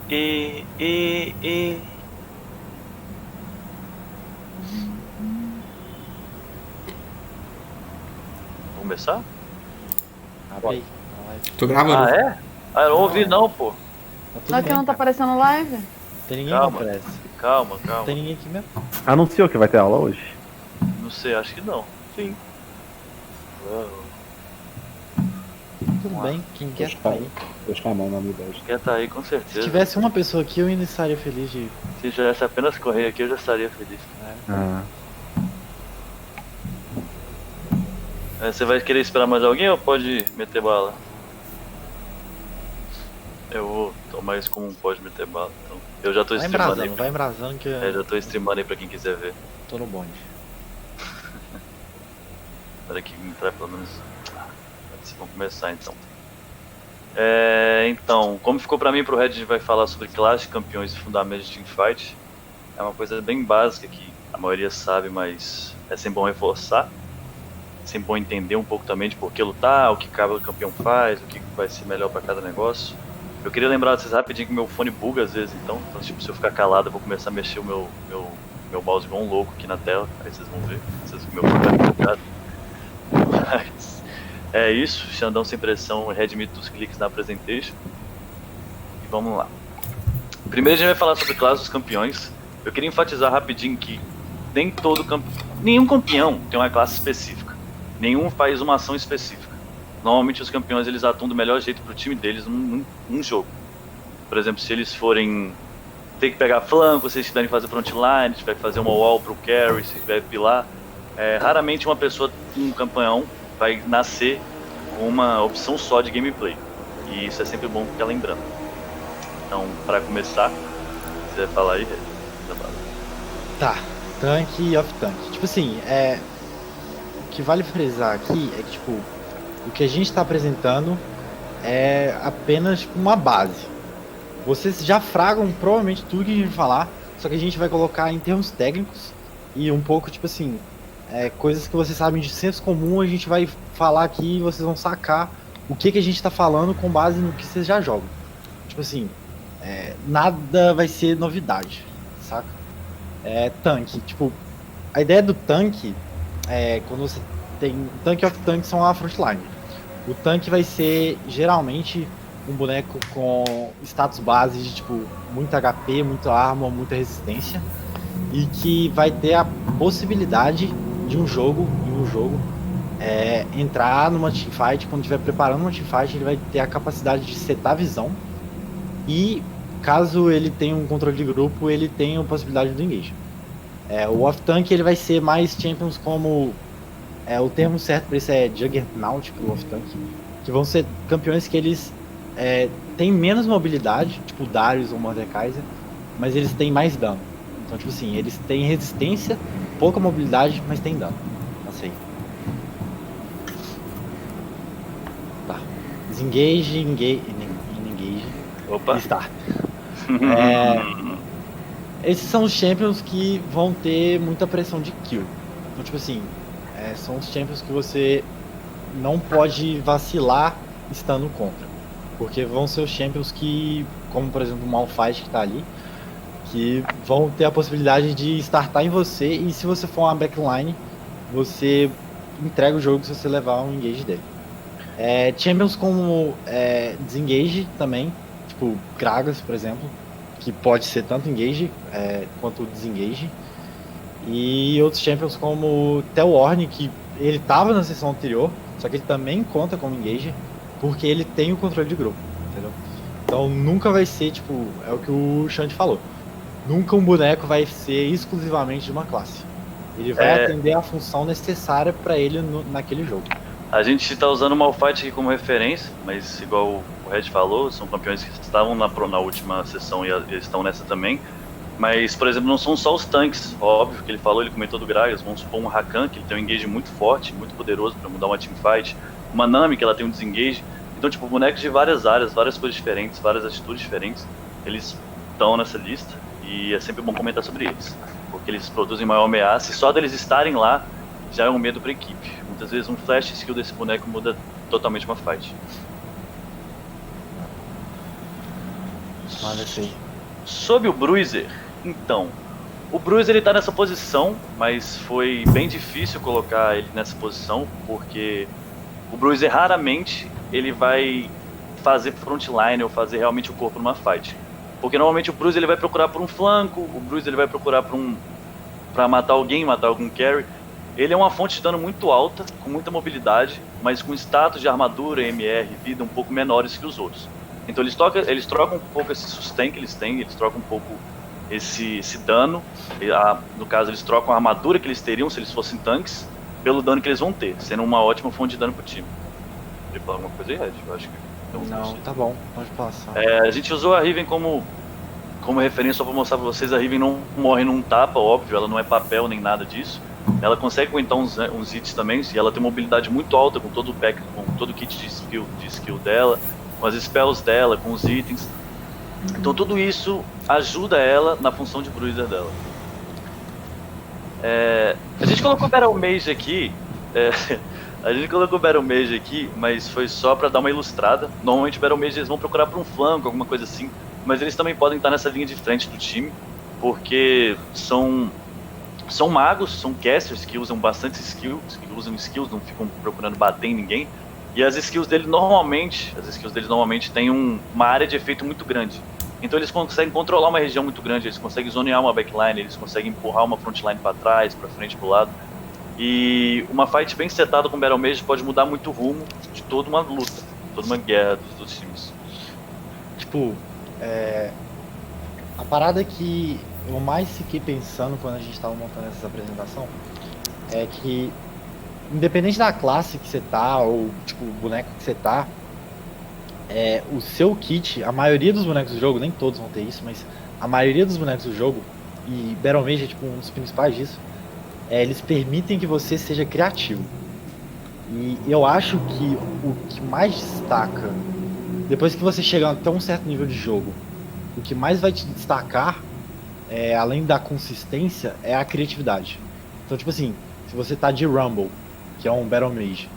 E. Vamos começar? Abre aí. Tô gravando. Ah, é? Ah, eu não ouvi não, pô. Tá tudo Só que bem, não tá cara. aparecendo live? Não tem ninguém Calma. que aparece. Calma. Não tem ninguém aqui mesmo. Anunciou que vai ter aula hoje? Não sei, acho que não. Sim. Tudo bem, quem quer tá aí. Deixa com a mão na humildade. Quer tá aí, com Se certeza. tivesse uma pessoa aqui, eu ainda estaria feliz de... Se tivesse apenas correr aqui, eu já estaria feliz. Ah, Você vai querer esperar mais alguém ou pode meter bala? Eu vou tomar isso como um pode meter bala. Então, eu já tô Vai streamando aí. embrasando, vai embrasando que eu Já tô streamando aí pra quem quiser ver. tô no bonde. Espera que entrar pelo menos. Vamos começar então. Então, como ficou pra mim e pro Red, a gente vai falar sobre classes, campeões e fundamentos de teamfight. É uma coisa bem básica que a maioria sabe, mas é sempre bom reforçar. É sempre bom entender um pouco também de por que lutar, o que cada campeão faz, o que vai ser melhor pra cada negócio. Eu queria lembrar vocês rapidinho que meu fone buga às vezes, então tipo, se eu ficar calado eu vou começar a mexer o meu mouse igual um louco aqui na tela, aí vocês vão ver, meu fone tá bugado. Mas é isso, Xandão sem pressão, redmite dos cliques na apresentation. E vamos lá. Primeiro a gente vai falar sobre classes dos campeões. Eu queria enfatizar rapidinho que nenhum campeão tem uma classe específica. Nenhum faz uma ação específica. Normalmente os campeões eles atuam do melhor jeito pro time deles num jogo. Por exemplo, se eles forem ter que pegar flanco, se eles tiverem que fazer frontline, se tiver que fazer uma wall pro carry, se tiver que pilar, raramente uma pessoa, um campeão, vai nascer com uma opção só de gameplay. E isso é sempre bom ficar lembrando. Então, para começar, você vai falar aí, Tá, tank e off-tank. Tipo assim, o que vale frisar aqui é que, tipo, o que a gente tá apresentando é apenas tipo, uma base. Vocês já fragam provavelmente tudo que a gente vai falar, só que a gente vai colocar em termos técnicos e um pouco, tipo assim, coisas que vocês sabem de senso comum, a gente vai falar aqui e vocês vão sacar o que a gente tá falando com base no que vocês já jogam. Tipo assim, nada vai ser novidade, saca? Tanque, tipo, a ideia do tanque quando você tem tanque e off-tank são a frontline. O tanque vai ser geralmente um boneco com status base de tipo muito HP, muita arma, muita resistência e que vai ter a possibilidade de um jogo entrar numa teamfight. Quando estiver preparando uma teamfight, ele vai ter a capacidade de setar a visão e caso ele tenha um controle de grupo, ele tem a possibilidade do engage. O off-tank ele vai ser mais champions como o termo certo para isso é Juggernaut pro off-tank, que vão ser campeões que eles têm menos mobilidade, tipo Darius ou Mordekaiser, mas eles têm mais dano. Então, tipo assim, eles têm resistência, pouca mobilidade, mas tem dano. Não sei. Tá. Desengage, engage. Opa! Start. Esses são os champions que vão ter muita pressão de kill. Então, tipo assim, são os champions que você não pode vacilar estando contra. Porque vão ser os champions que, como por exemplo o Malphite que tá ali, que vão ter a possibilidade de startar em você e se você for uma backline, você entrega o jogo se você levar um engage dele. Champions como desengage também, tipo Gragas, por exemplo, que pode ser tanto engage quanto desengage. E outros champions como Telorn, que ele tava na sessão anterior, só que ele também conta como engage, porque ele tem o controle de grupo, entendeu? Então nunca vai ser, tipo, é o que o Xande falou, nunca um boneco vai ser exclusivamente de uma classe. Ele vai atender a função necessária para ele naquele jogo. A gente tá usando o Malphite aqui como referência, mas igual o Red falou, são campeões que estavam na última sessão e eles estão nessa também. Mas, por exemplo, não são só os tanques, óbvio que ele falou, ele comentou do Gragas, vamos supor um Rakan, que ele tem um engage muito forte, muito poderoso para mudar uma teamfight, uma Nami, que ela tem um desengage. Então, tipo, bonecos de várias áreas, várias coisas diferentes, várias atitudes diferentes, eles estão nessa lista e é sempre bom comentar sobre eles, porque eles produzem maior ameaça e só deles estarem lá já é um medo para a equipe. Muitas vezes um flash skill desse boneco muda totalmente uma fight. Manda assim. Sobre o Bruiser, então, o Bruiser ele tá nessa posição, mas foi bem difícil colocar ele nessa posição, porque o Bruiser raramente ele vai fazer frontline ou fazer realmente o corpo numa fight. Porque normalmente o Bruiser ele vai procurar por um flanco, o Bruiser ele vai procurar pra matar alguém, matar algum carry. Ele é uma fonte de dano muito alta, com muita mobilidade, mas com status de armadura, MR, vida um pouco menores que os outros. Então eles trocam um pouco esse sustain que eles têm, eles trocam um pouco esse dano. No caso, eles trocam a armadura que eles teriam se eles fossem tanques, pelo dano que eles vão ter, sendo uma ótima fonte de dano pro time. Queria falar alguma coisa aí, Red? Eu acho que Não, tá bom, pode passar. a gente usou a Riven como referência só pra mostrar pra vocês. A Riven não morre num tapa, óbvio, ela não é papel nem nada disso. Ela consegue aguentar uns hits também, e ela tem mobilidade muito alta com todo o pack, com todo o kit de skill dela, com as spells dela, com os itens. Então tudo isso ajuda ela na função de bruiser dela. A gente colocou Battle Mage aqui, mas foi só pra dar uma ilustrada. Normalmente Battle Mage eles vão procurar por um flanco, alguma coisa assim, mas eles também podem estar nessa linha de frente do time, porque são magos, são casters que usam bastante skills, não ficam procurando bater em ninguém. E as skills deles normalmente têm uma área de efeito muito grande. Então eles conseguem controlar uma região muito grande, eles conseguem zonear uma backline, eles conseguem empurrar uma frontline para trás, para frente, pro lado. E uma fight bem setada com Battle Mage pode mudar muito o rumo de toda uma luta, toda uma guerra dos times. Tipo, a parada que eu mais fiquei pensando quando a gente tava montando essa apresentação é que, independente da classe que você tá, ou tipo, o boneco que você tá, o seu kit, a maioria dos bonecos do jogo, nem todos vão ter isso, mas a maioria dos bonecos do jogo, e Battle Mage é tipo um dos principais disso, eles permitem que você seja criativo. E eu acho que o que mais destaca, depois que você chega até um certo nível de jogo, o que mais vai te destacar, além da consistência, é a criatividade. Então, tipo assim, se você tá de Rumble, que é um Battle Mage,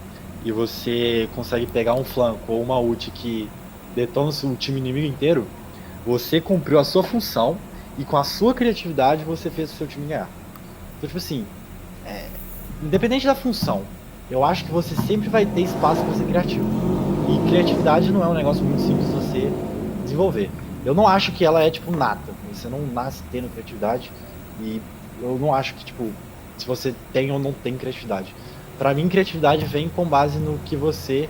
e você consegue pegar um flanco ou uma ult que detona o time inimigo inteiro, você cumpriu a sua função e com a sua criatividade você fez o seu time ganhar. Então, tipo assim, independente da função, eu acho que você sempre vai ter espaço para ser criativo. E criatividade não é um negócio muito simples de você desenvolver. Eu não acho que ela é tipo nata. Você não nasce tendo criatividade. E eu não acho que tipo se você tem ou não tem criatividade. Pra mim, criatividade vem com base no que você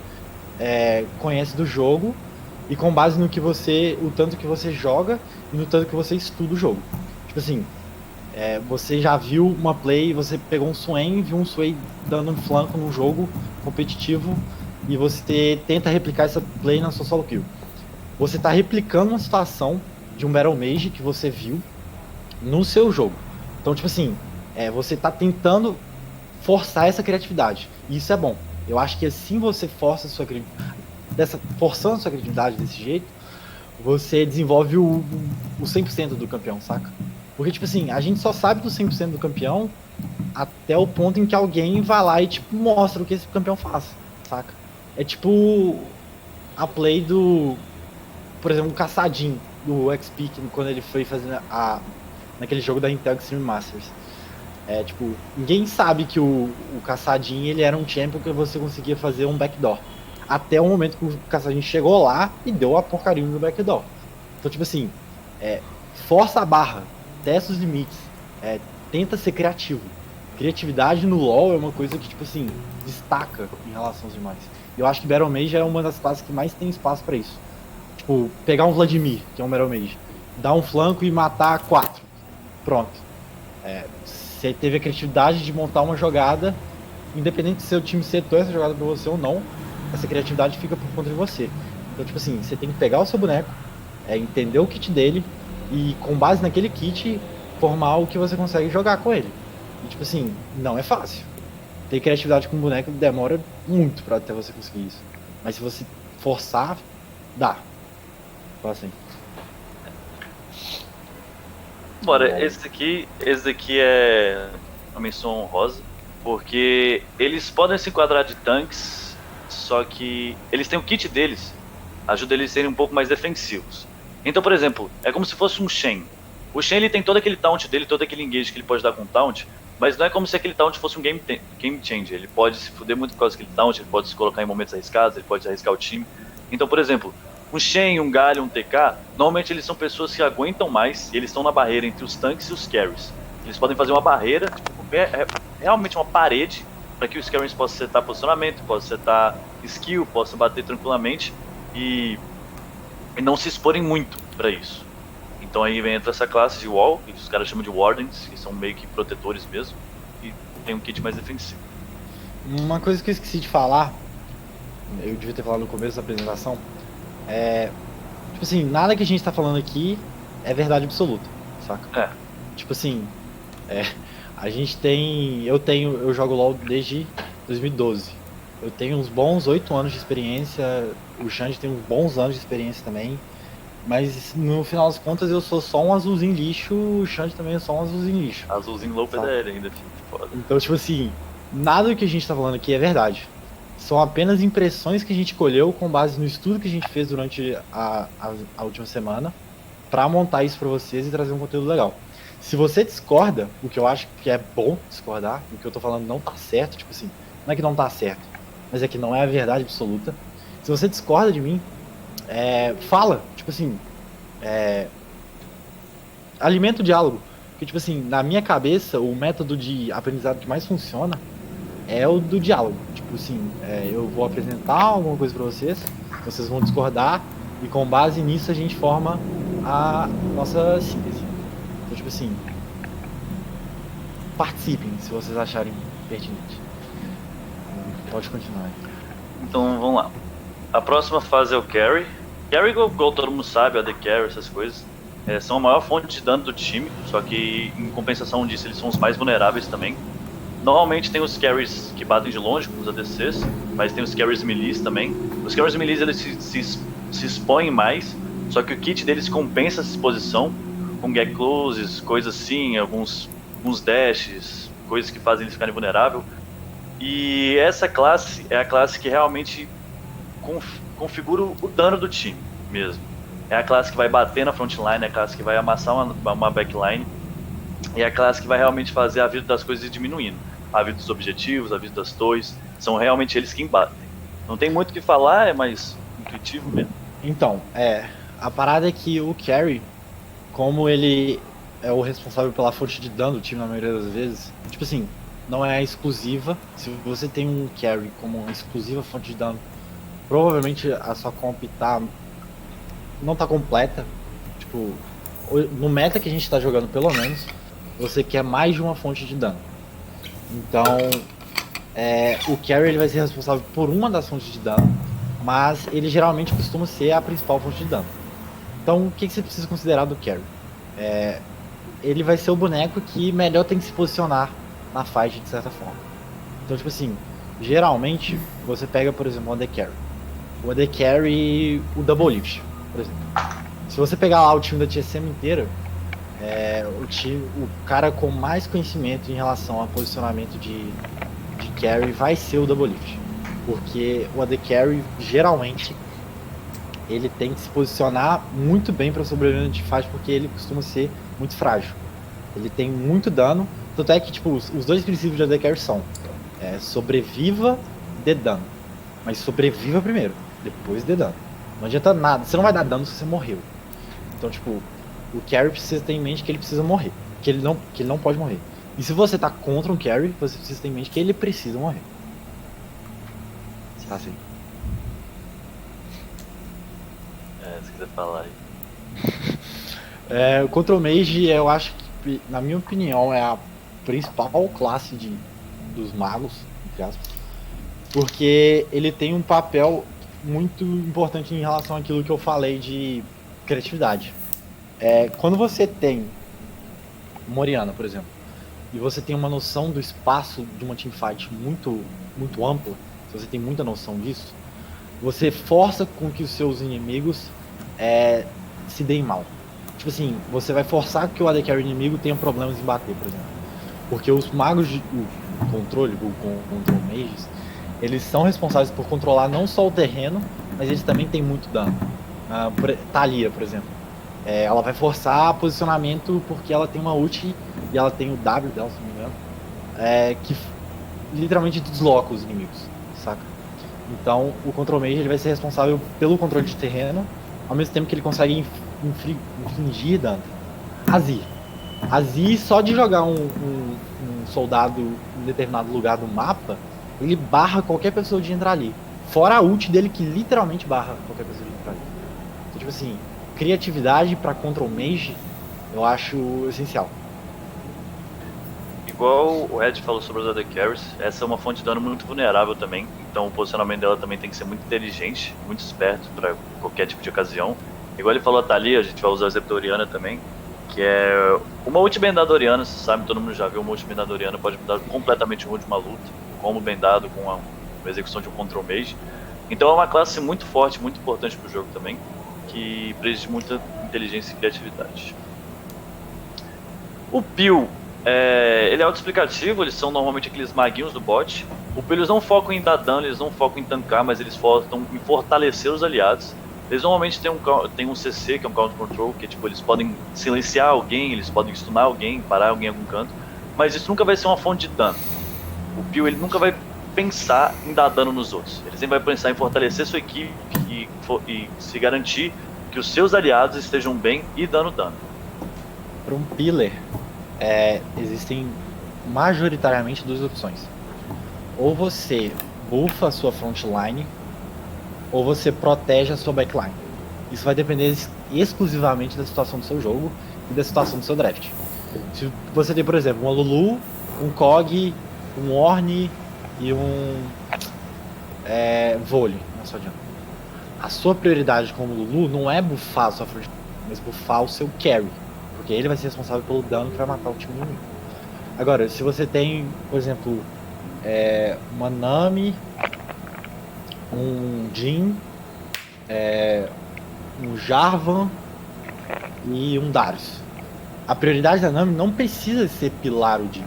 conhece do jogo e com base no que o tanto que você joga e no tanto que você estuda o jogo. Tipo assim, você já viu uma play, você pegou um Swain, viu um Swain dando um flanco num jogo competitivo e você tenta replicar essa play na sua solo kill. Você está replicando uma situação de um Battle Mage que você viu no seu jogo. Então, tipo assim, você está tentando forçar essa criatividade. E isso é bom. Eu acho que assim você força a sua forçando a sua criatividade desse jeito, você desenvolve o 100% do campeão, saca? Porque, tipo assim, a gente só sabe do 100% do campeão até o ponto em que alguém vai lá e, tipo, mostra o que esse campeão faz, saca? É tipo a play do, por exemplo, o Caçadinho do XP, quando ele foi fazendo naquele jogo da Intel Extreme Masters. Tipo, ninguém sabe que o Caçadinho, ele era um champion que você conseguia fazer um backdoor. Até o momento que o Caçadinho chegou lá e deu a porcaria no backdoor. Então, tipo assim, força a barra, testa os limites, tenta ser criativo. Criatividade no LoL é uma coisa que, tipo assim, destaca em relação aos demais. E eu acho que Battle Mage é uma das classes que mais tem espaço pra isso. Tipo, pegar um Vladimir, que é um Battle Mage, dar um flanco e matar 4. Pronto. Você teve a criatividade de montar uma jogada, independente se seu time setou essa jogada pra você ou não, essa criatividade fica por conta de você. Então, tipo assim, você tem que pegar o seu boneco, entender o kit dele e, com base naquele kit, formar o que você consegue jogar com ele. E, tipo assim, não é fácil. Ter criatividade com o boneco demora muito pra até você conseguir isso. Mas se você forçar, dá. Fala assim. Bora, esse daqui é uma menção honrosa, porque eles podem se enquadrar de tanques, só que eles têm o kit deles, ajuda eles a serem um pouco mais defensivos. Então, por exemplo, é como se fosse um Shen. O Shen ele tem todo aquele taunt dele, todo aquele engage que ele pode dar com taunt, mas não é como se aquele taunt fosse um game changer. Ele pode se fuder muito por causa daquele taunt, ele pode se colocar em momentos arriscados, ele pode arriscar o time. Então, por exemplo, um Shen, um Galio, um TK, normalmente eles são pessoas que aguentam mais e eles estão na barreira entre os tanques e os carries. Eles podem fazer uma barreira, tipo, realmente uma parede, para que os carries possam setar posicionamento, possam setar skill, possam bater tranquilamente e não se exporem muito para isso. Então aí entra essa classe de wall, que os caras chamam de wardens, que são meio que protetores mesmo, e tem um kit mais defensivo. Uma coisa que eu esqueci de falar, eu devia ter falado no começo da apresentação, tipo assim, nada que a gente tá falando aqui é verdade absoluta, saca? Tipo assim, eu jogo LoL desde 2012. Eu tenho uns bons 8 anos de experiência, o Xande tem uns bons anos de experiência também, mas no final das contas eu sou só um azulzinho lixo, o Xande também é só um azulzinho lixo. Azulzinho low PDL ainda, filho, foda. Então, tipo assim, nada do que a gente tá falando aqui é verdade. São apenas impressões que a gente colheu com base no estudo que a gente fez durante a última semana pra montar isso pra vocês e trazer um conteúdo legal. Se você discorda, o que eu acho que é bom discordar, o que eu tô falando não tá certo, tipo assim, não é que não tá certo, mas é que não é a verdade absoluta. Se você discorda de mim, fala, tipo assim, alimenta o diálogo. Porque, tipo assim, na minha cabeça, o método de aprendizado que mais funciona é o do diálogo. Tipo assim, eu vou apresentar alguma coisa pra vocês vão discordar, e com base nisso a gente forma a nossa síntese. Então, tipo assim, participem se vocês acharem pertinente. Pode continuar. Então vamos lá. A próxima fase é o carry. Carry, igual todo mundo sabe, AD Carry, essas coisas, são a maior fonte de dano do time, só que em compensação disso eles são os mais vulneráveis também. Normalmente tem os carries que batem de longe, com os ADCs, mas tem os carries melees também. Os carries melees eles se expõem mais, só que o kit deles compensa essa exposição com gag closes, coisas assim, alguns dashes, coisas que fazem eles ficarem vulneráveis. E essa classe é a classe que realmente configura o dano do time mesmo. É a classe que vai bater na frontline, é a classe que vai amassar uma backline, e é a classe que vai realmente fazer a vida das coisas ir diminuindo. A vida dos objetivos, a vida das torres, são realmente eles que embatem. Não tem muito o que falar, é mais intuitivo mesmo. Então, a parada é que o carry, como ele é o responsável pela fonte de dano do time na maioria das vezes, tipo assim, não é exclusiva. Se você tem um carry como uma exclusiva fonte de dano, provavelmente a sua comp não tá completa. Tipo, no meta que a gente tá jogando, pelo menos, você quer mais de uma fonte de dano. Então, o carry ele vai ser responsável por uma das fontes de dano, mas ele geralmente costuma ser a principal fonte de dano. Então, o que você precisa considerar do carry? Ele vai ser o boneco que melhor tem que se posicionar na fight, de certa forma. Então, tipo assim, geralmente você pega, por exemplo, o AD Carry. O AD Carry, o Double Lift, por exemplo. Se você pegar lá o time da TSM inteira, o cara com mais conhecimento em relação a posicionamento de carry vai ser o Double Lift. Porque o AD Carry, geralmente, ele tem que se posicionar muito bem para sobreviver de fight, porque ele costuma ser muito frágil. Ele tem muito dano. Tanto é que, tipo, os dois princípios de AD Carry são sobreviva e dê dano. Mas sobreviva primeiro, depois dê dano. Não adianta nada, você não vai dar dano se você morreu. Então, tipo, o carry precisa ter em mente que ele precisa morrer. Que ele não pode morrer. E se você tá contra um carry, você precisa ter em mente que ele precisa morrer. Tá assim. Se quiser falar aí. O Control Mage, eu acho que, na minha opinião, é a principal classe dos magos, entre aspas, porque ele tem um papel muito importante em relação àquilo que eu falei de criatividade. Quando você tem Moriana, por exemplo, e você tem uma noção do espaço de uma teamfight muito, muito ampla, se você tem muita noção disso, você força com que os seus inimigos se deem mal. Tipo assim, você vai forçar que o AD Carry inimigo tenha problemas em bater, por exemplo. Porque os magos de controle, o Control Mages, eles são responsáveis por controlar não só o terreno, mas eles também têm muito dano. Taliyah, por exemplo. Ela vai forçar posicionamento porque ela tem uma ult e ela tem o W dela, se não me engano, que literalmente desloca os inimigos, saca? Então o Control Mage ele vai ser responsável pelo controle de terreno, ao mesmo tempo que ele consegue infligir dano. Azir, só de jogar um soldado em determinado lugar do mapa, ele barra qualquer pessoa de entrar ali. Fora a ult dele que literalmente barra qualquer pessoa de entrar ali. Então, tipo assim, criatividade pra Control Mage eu acho essencial. Igual o Ed falou sobre os AD Carries, essa é uma fonte de dano muito vulnerável também, então o posicionamento dela também tem que ser muito inteligente, muito esperto para qualquer tipo de ocasião. Igual ele falou a Thalia, a gente vai usar a Zeptoriana também, que é uma ult bendada Oriana, você sabe, todo mundo já viu uma ult bendada Oriana, pode mudar completamente o rumo de uma luta, como bendado com a execução de um Control Mage. Então é uma classe muito forte, muito importante pro jogo também, que precisa de muita inteligência e criatividade. O Peel, ele é autoexplicativo, eles são normalmente aqueles maguinhos do bot. O Peel, eles não focam em dar dano, eles não focam em tancar, mas eles focam em fortalecer os aliados. Eles normalmente têm um CC, que é um Counter Control, que tipo, eles podem silenciar alguém, eles podem stunar alguém, parar alguém em algum canto, mas isso nunca vai ser uma fonte de dano. O Peel, ele nunca vai pensar em dar dano nos outros, ele sempre vai pensar em fortalecer sua equipe e se garantir que os seus aliados estejam bem e dando dano. Para um Pillar, existem majoritariamente duas opções. Ou você buffa a sua frontline, ou você protege a sua backline. Isso vai depender exclusivamente da situação do seu jogo e da situação do seu draft. Se você tem, por exemplo, uma Lulu, um Kog, um Ornn e um Voli na sua jungle, a sua prioridade como Lulu não é buffar a sua frontline, mas buffar o seu carry, porque ele vai ser responsável pelo dano que vai matar o time inimigo. Agora, se você tem, por exemplo, uma Nami, um Jhin, um Jarvan e um Darius, a prioridade da Nami não precisa ser pilar o Jhin.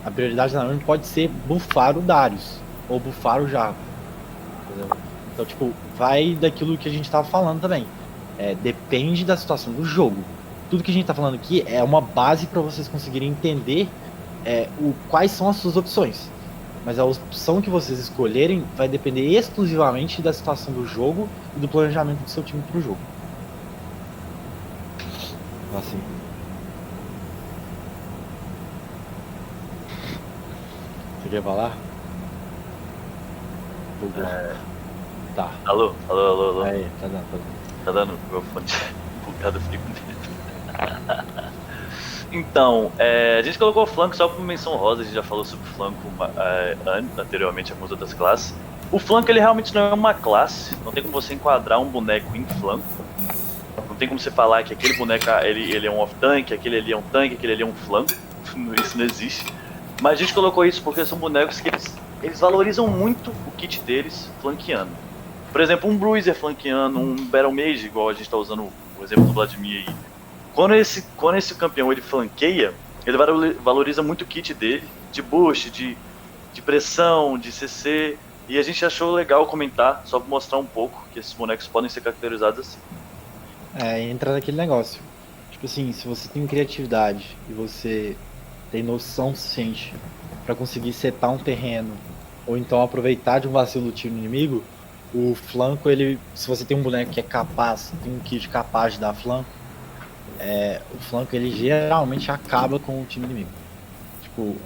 A prioridade da Nami pode ser buffar o Darius ou buffar o Jarvan. Entendeu? Então, tipo, vai daquilo que a gente tava falando também. Depende da situação do jogo. Tudo que a gente tá falando aqui é uma base para vocês conseguirem entender quais são as suas opções. Mas a opção que vocês escolherem vai depender exclusivamente da situação do jogo e do planejamento do seu time pro jogo. Assim. Você quer falar? Tá. Alô? Aí, tá dando. Tá dando meu fone bugado, fico com medo. Então, a gente colocou o flanco só por menção rosa, a gente já falou sobre o flanco anteriormente em algumas outras classes. O flanco ele realmente não é uma classe, não tem como você enquadrar um boneco em flanco. Não tem como você falar que aquele boneco ele é um off-tank, aquele ali é um tanque, aquele ali é um flanco. Isso não existe. Mas a gente colocou isso porque são bonecos que eles valorizam muito o kit deles flanqueando. Por exemplo, um Bruiser flanqueando, um Battle Mage, igual a gente está usando o exemplo do Vladimir aí. Quando esse campeão ele flanqueia, ele valoriza muito o kit dele, de boost, de pressão, de CC, e a gente achou legal comentar, só para mostrar um pouco que esses bonecos podem ser caracterizados assim. Entra naquele negócio. Tipo assim, se você tem criatividade e você tem noção suficiente para conseguir setar um terreno, ou então aproveitar de um vacilo do time inimigo, o flanco, se você tem um boneco que é capaz, tem um kit capaz de dar flanco, o flanco ele geralmente acaba com o time inimigo. Tipo,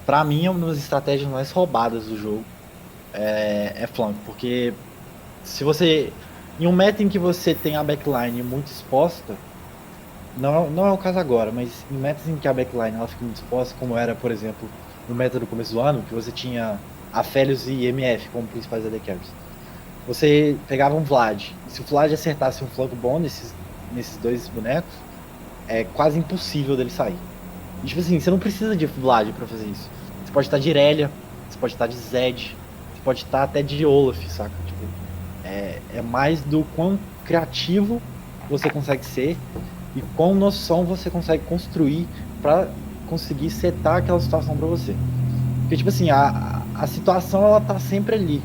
pra mim é uma das estratégias mais roubadas do jogo, flanco, porque se você, em um meta em que você tem a backline muito exposta, não é o caso agora, mas em metas em que a backline ela fica muito exposta, como era, por exemplo, no meta do começo do ano, que você tinha Aphelios e MF como principais AD Carries, você pegava um Vlad, e se o Vlad acertasse um flanco bom nesses dois bonecos, é quase impossível dele sair. E, tipo assim, você não precisa de Vlad pra fazer isso. Você pode estar de Irelia, você pode estar de Zed, você pode estar até de Olaf, saca? Tipo, é mais do quão criativo você consegue ser e quão noção você consegue construir pra conseguir setar aquela situação pra você. Porque, tipo assim, a situação ela tá sempre ali.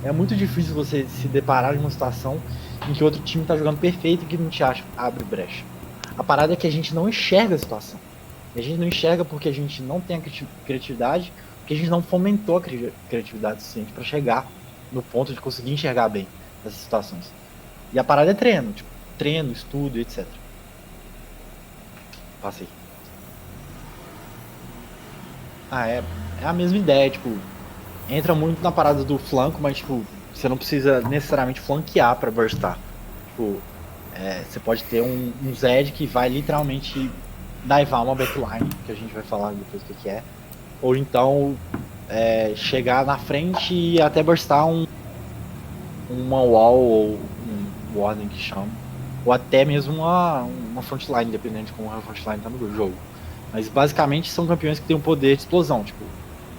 É muito difícil você se deparar em uma situação em que outro time tá jogando perfeito e que não te abre brecha. A parada é que a gente não enxerga a situação. E a gente não enxerga porque a gente não tem a criatividade, porque a gente não fomentou a criatividade suficiente para chegar no ponto de conseguir enxergar bem essas situações. E a parada é treino, tipo, treino, estudo, etc. Passei. É a mesma ideia, tipo, entra muito na parada do flanco, mas tipo, você não precisa necessariamente flanquear para burstar. Tipo, você pode ter um Zed que vai literalmente divar uma backline, que a gente vai falar depois o que é. Ou então chegar na frente e até burstar uma wall ou um warning que chama. Ou até mesmo uma frontline, dependendo de como a frontline tá no jogo. Mas basicamente são campeões que têm um poder de explosão, tipo,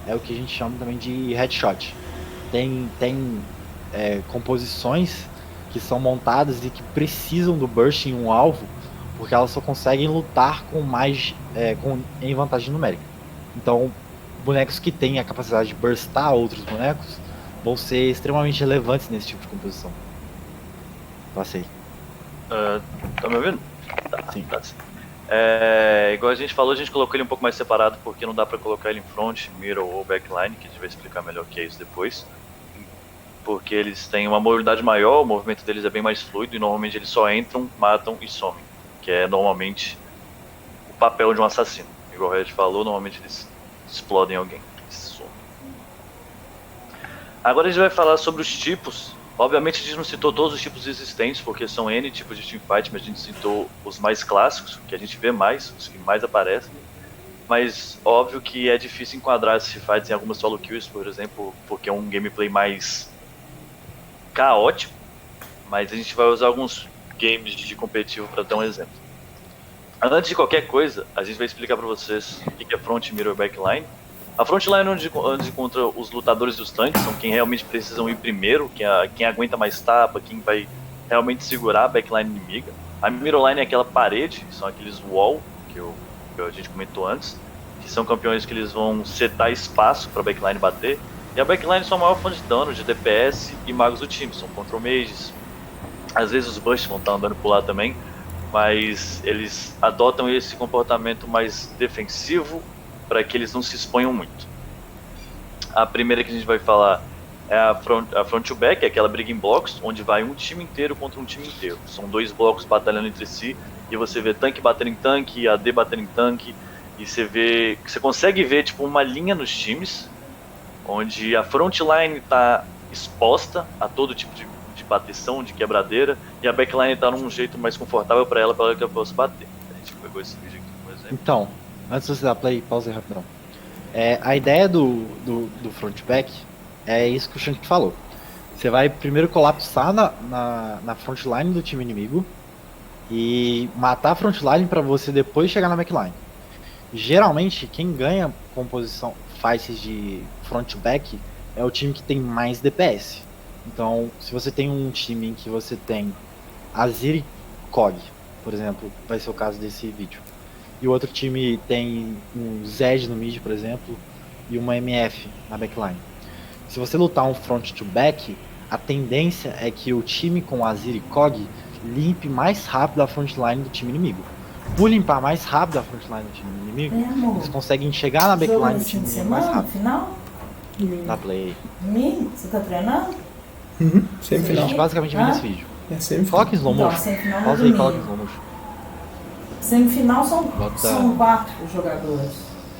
é o que a gente chama também de headshot. Tem composições que são montadas e que precisam do burst em um alvo, porque elas só conseguem lutar com mais em vantagem numérica. Então, bonecos que têm a capacidade de burstar outros bonecos vão ser extremamente relevantes nesse tipo de composição. Passei. Tá me ouvindo? Sim. Tá sim. Igual a gente falou, a gente colocou ele um pouco mais separado porque não dá pra colocar ele em front, middle ou backline, que a gente vai explicar melhor o que é isso depois. Porque eles têm uma mobilidade maior, o movimento deles é bem mais fluido e normalmente eles só entram, matam e somem, que é normalmente o papel de um assassino. Igual o Red falou, normalmente eles explodem alguém, somem. Agora a gente vai falar sobre os tipos. Obviamente a gente não citou todos os tipos existentes, porque são N tipos de teamfight, mas a gente citou os mais clássicos, que a gente vê mais, os que mais aparecem. Mas óbvio que é difícil enquadrar esses teamfights em algumas solo kills, por exemplo, porque é um gameplay mais caótico, mas a gente vai usar alguns games de competitivo para dar um exemplo. Antes de qualquer coisa, a gente vai explicar para vocês o que é front, middle e backline. A frontline é onde encontra os lutadores e os tanques, são quem realmente precisam ir primeiro, quem aguenta mais tapa, quem vai realmente segurar a backline inimiga. A middle line é aquela parede, são aqueles wall que a gente comentou antes, que são campeões que eles vão setar espaço para a backline bater. E a backline são a maior fonte de dano, de DPS e magos do time, são control mages. Às vezes os bursts vão estar andando por lá também, mas eles adotam esse comportamento mais defensivo para que eles não se exponham muito. A primeira que a gente vai falar é a front to back, é aquela briga em blocos, onde vai um time inteiro contra um time inteiro. São dois blocos batalhando entre si, e você vê tanque batendo em tanque, AD batendo em tanque, e você consegue ver tipo uma linha nos times, onde a frontline está exposta a todo tipo de bateção, de quebradeira, e a backline está num jeito mais confortável para ela que eu possa bater. A gente pegou esse vídeo aqui como exemplo. Então, antes de você dar play, pausa aí rapidão. A ideia do front back é isso que o Shank falou. Você vai primeiro colapsar na frontline do time inimigo e matar a frontline para você depois chegar na backline. Geralmente, quem ganha composição fights de front back é o time que tem mais DPS. Então, se você tem um time em que você tem Azir e Kog, por exemplo, vai ser o caso desse vídeo, e o outro time tem um Zed no mid, por exemplo, e uma MF na backline. Se você lutar um front to back, a tendência é que o time com Azir e Kog limpe mais rápido a frontline do time inimigo. Por limpar mais rápido a frontline do time inimigo, eles conseguem chegar na backline do time inimigo mais rápido. Final? Na play. Domingo? Você tá treinando? A Semifinal. gente basicamente vê nesse vídeo. É semifinal. Coloca em slow Não, motion. semifinal no Pausa aí, coloca em domingo. slow motion. Semifinal Bota- são 4 jogadores.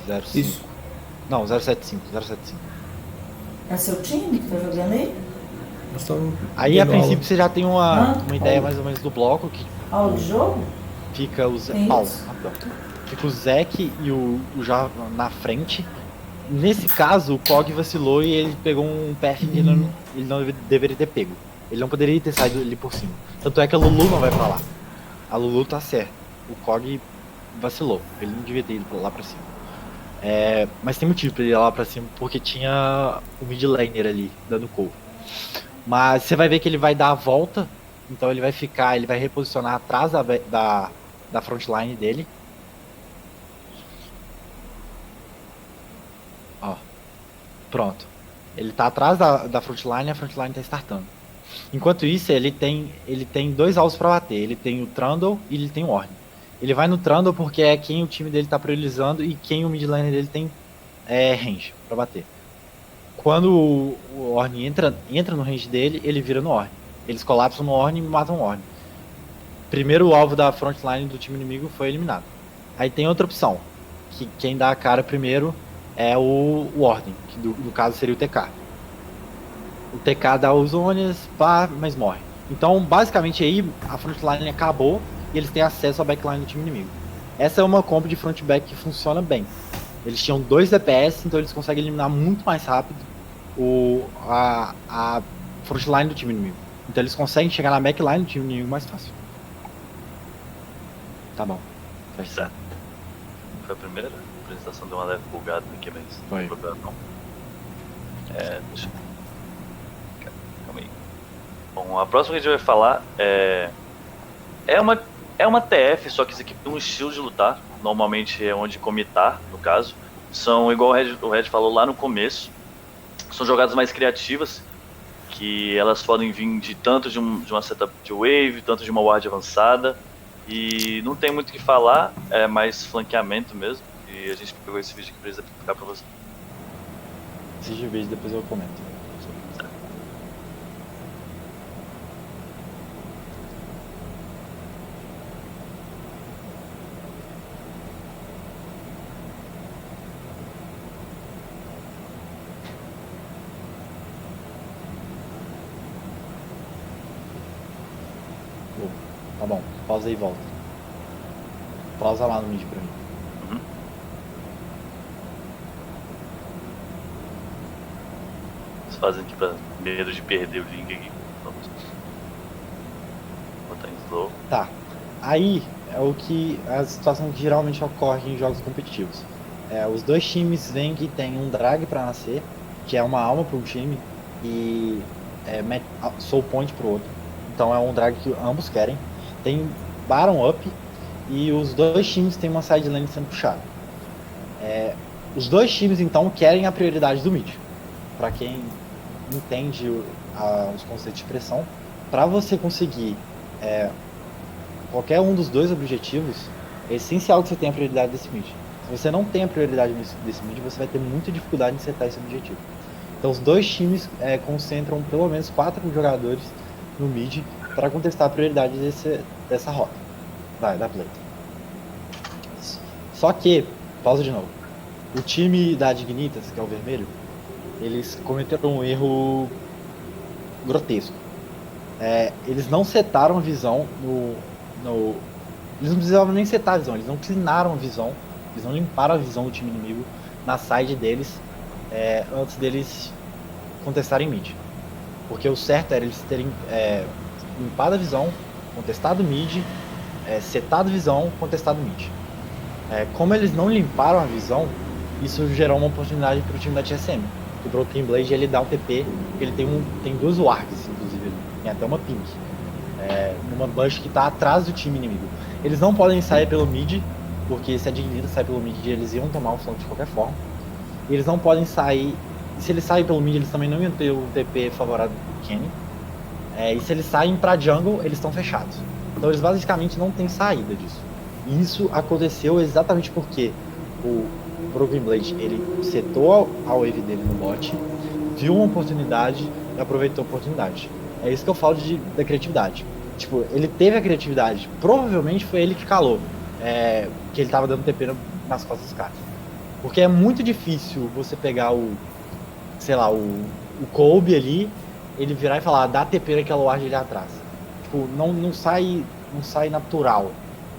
05. Isso. Não, 075. 075. É seu time que tá jogando aí? Nós estamos Aí a dando aula. princípio você já tem uma ideia mais ou menos do bloco que Aula de jogo? fica o Zé. Tem Pausa, isso. rapidão. Fica o Zek e o Já na frente. Nesse caso, o Kog vacilou e ele pegou um path que ele não deveria ter pego. Ele não poderia ter saído ali por cima. Tanto é que a Lulu não vai pra lá. A Lulu tá certa. O Kog vacilou. Ele não devia ter ido lá pra cima. Mas tem motivo pra ele ir lá pra cima, porque tinha o mid laner ali, dando cover. Mas você vai ver que ele vai dar a volta. Então ele vai reposicionar atrás da frontline dele. Ó, pronto. Ele tá atrás da frontline e a frontline tá startando. Enquanto isso, ele tem dois alvos pra bater. Ele tem o Trundle e ele tem o Ornn. Ele vai no Trundle porque é quem o time dele tá priorizando e quem o mid laner dele tem range pra bater. Quando o Ornn entra no range dele, ele vira no Ornn. Eles colapsam no Ornn e matam o Ornn. Primeiro alvo da frontline do time inimigo foi eliminado. Aí tem outra opção, que quem dá a cara primeiro é o Warden, que no caso seria o TK. O TK dá os zones, pá, mas morre. Então, basicamente aí, a frontline acabou e eles têm acesso à backline do time inimigo. Essa é uma combo de front-back que funciona bem. Eles tinham 2 DPS, então eles conseguem eliminar muito mais rápido a frontline do time inimigo. Então eles conseguem chegar na backline do time inimigo mais fácil. Tá bom. Fecha. Certo. Foi a primeira apresentação, deu uma leve bugada aqui, mas não Foi. tem problema não. Deixa eu... Calma aí. Bom, a próxima que a gente vai falar é uma TF, só que isso aqui tem um estilo de lutar. Normalmente é onde comitar, no caso. São, igual o Red falou lá no começo, são jogadas mais criativas, que elas podem vir de tanto de uma setup de wave, tanto de uma ward avançada. E não tem muito o que falar, é mais flanqueamento mesmo. E a gente pegou esse vídeo aqui pra explicar pra você. Assiste o vídeo, depois eu comento. Tá bom, pausa aí e volta. Pausa lá no mid pra mim. Uhum. Eles fazem aqui pra medo de perder o link aqui. Vamos botar em slow. Tá. Aí é o que a situação que geralmente ocorre em jogos competitivos. Os dois times veem que tem um drag pra nascer, que é uma alma para um time, e soul point pro outro. Então é um drag que ambos querem. Tem Baron up e os dois times têm uma side lane sendo puxada. Os dois times então querem a prioridade do mid. Para quem entende os conceitos de pressão, para você conseguir qualquer um dos dois objetivos, é essencial que você tenha a prioridade desse mid. Se você não tem a prioridade desse mid, você vai ter muita dificuldade em setar esse objetivo. Então os dois times concentram pelo menos 4 jogadores no mid para contestar a prioridade dessa rota. Vai, da play. Só que, pausa de novo. O time da Dignitas, que é o vermelho, eles cometeram um erro grotesco. Eles não setaram a visão eles não precisavam nem setar a visão, eles não cleanaram a visão, eles não limparam a visão do time inimigo na side deles antes deles contestarem mid. Porque o certo era eles terem limpado a visão, contestado mid, setado visão, contestado mid. Como eles não limparam a visão, isso gerou uma oportunidade para o time da TSM. O Broken Blade ele dá um TP, ele tem 2 wargs, inclusive, tem até uma pink. Numa bush que está atrás do time inimigo. Eles não podem sair pelo mid, porque se a Dignita sair pelo mid, eles iam tomar o flank de qualquer forma. E eles não podem sair. E se eles saírem pelo mid, eles também não iam ter o TP favorável do Kenny. E se eles saem pra jungle, eles estão fechados. Então eles basicamente não têm saída disso. E isso aconteceu exatamente porque o Broken Blade ele setou a wave dele no bot, viu uma oportunidade e aproveitou a oportunidade. É isso que eu falo da criatividade. Tipo, ele teve a criatividade, provavelmente foi ele que calou, que ele tava dando TP nas costas dos caras. Porque é muito difícil você pegar o Kobe ali, ele virar e falar, dá TP naquela ward ali atrás. Tipo, não sai natural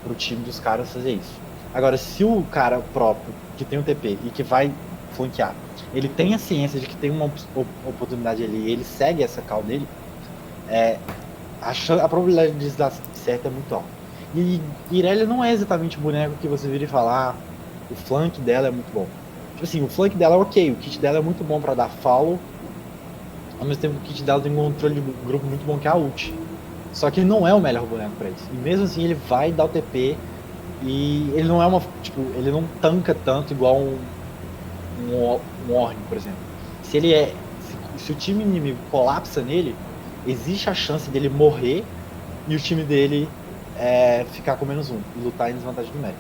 pro time dos caras fazer isso. Agora, se o cara próprio, que tem o TP e que vai flanquear, ele tem a ciência de que tem uma oportunidade ali e ele segue essa call dele, a probabilidade de dar certo é muito alta. E Irelia não é exatamente o boneco que você vira e falar, o flank dela é muito bom. Tipo assim, o flank dela é ok, o kit dela é muito bom pra dar follow, ao mesmo tempo que o kit dela tem um controle de grupo muito bom que é a ult. Só que ele não é o melhor boneco pra isso. E mesmo assim ele vai dar o TP e ele não é ele não tanca tanto igual um Ornn, por exemplo. Se o time inimigo colapsa nele, existe a chance dele morrer e o time dele ficar com -1 e lutar em desvantagem numérica.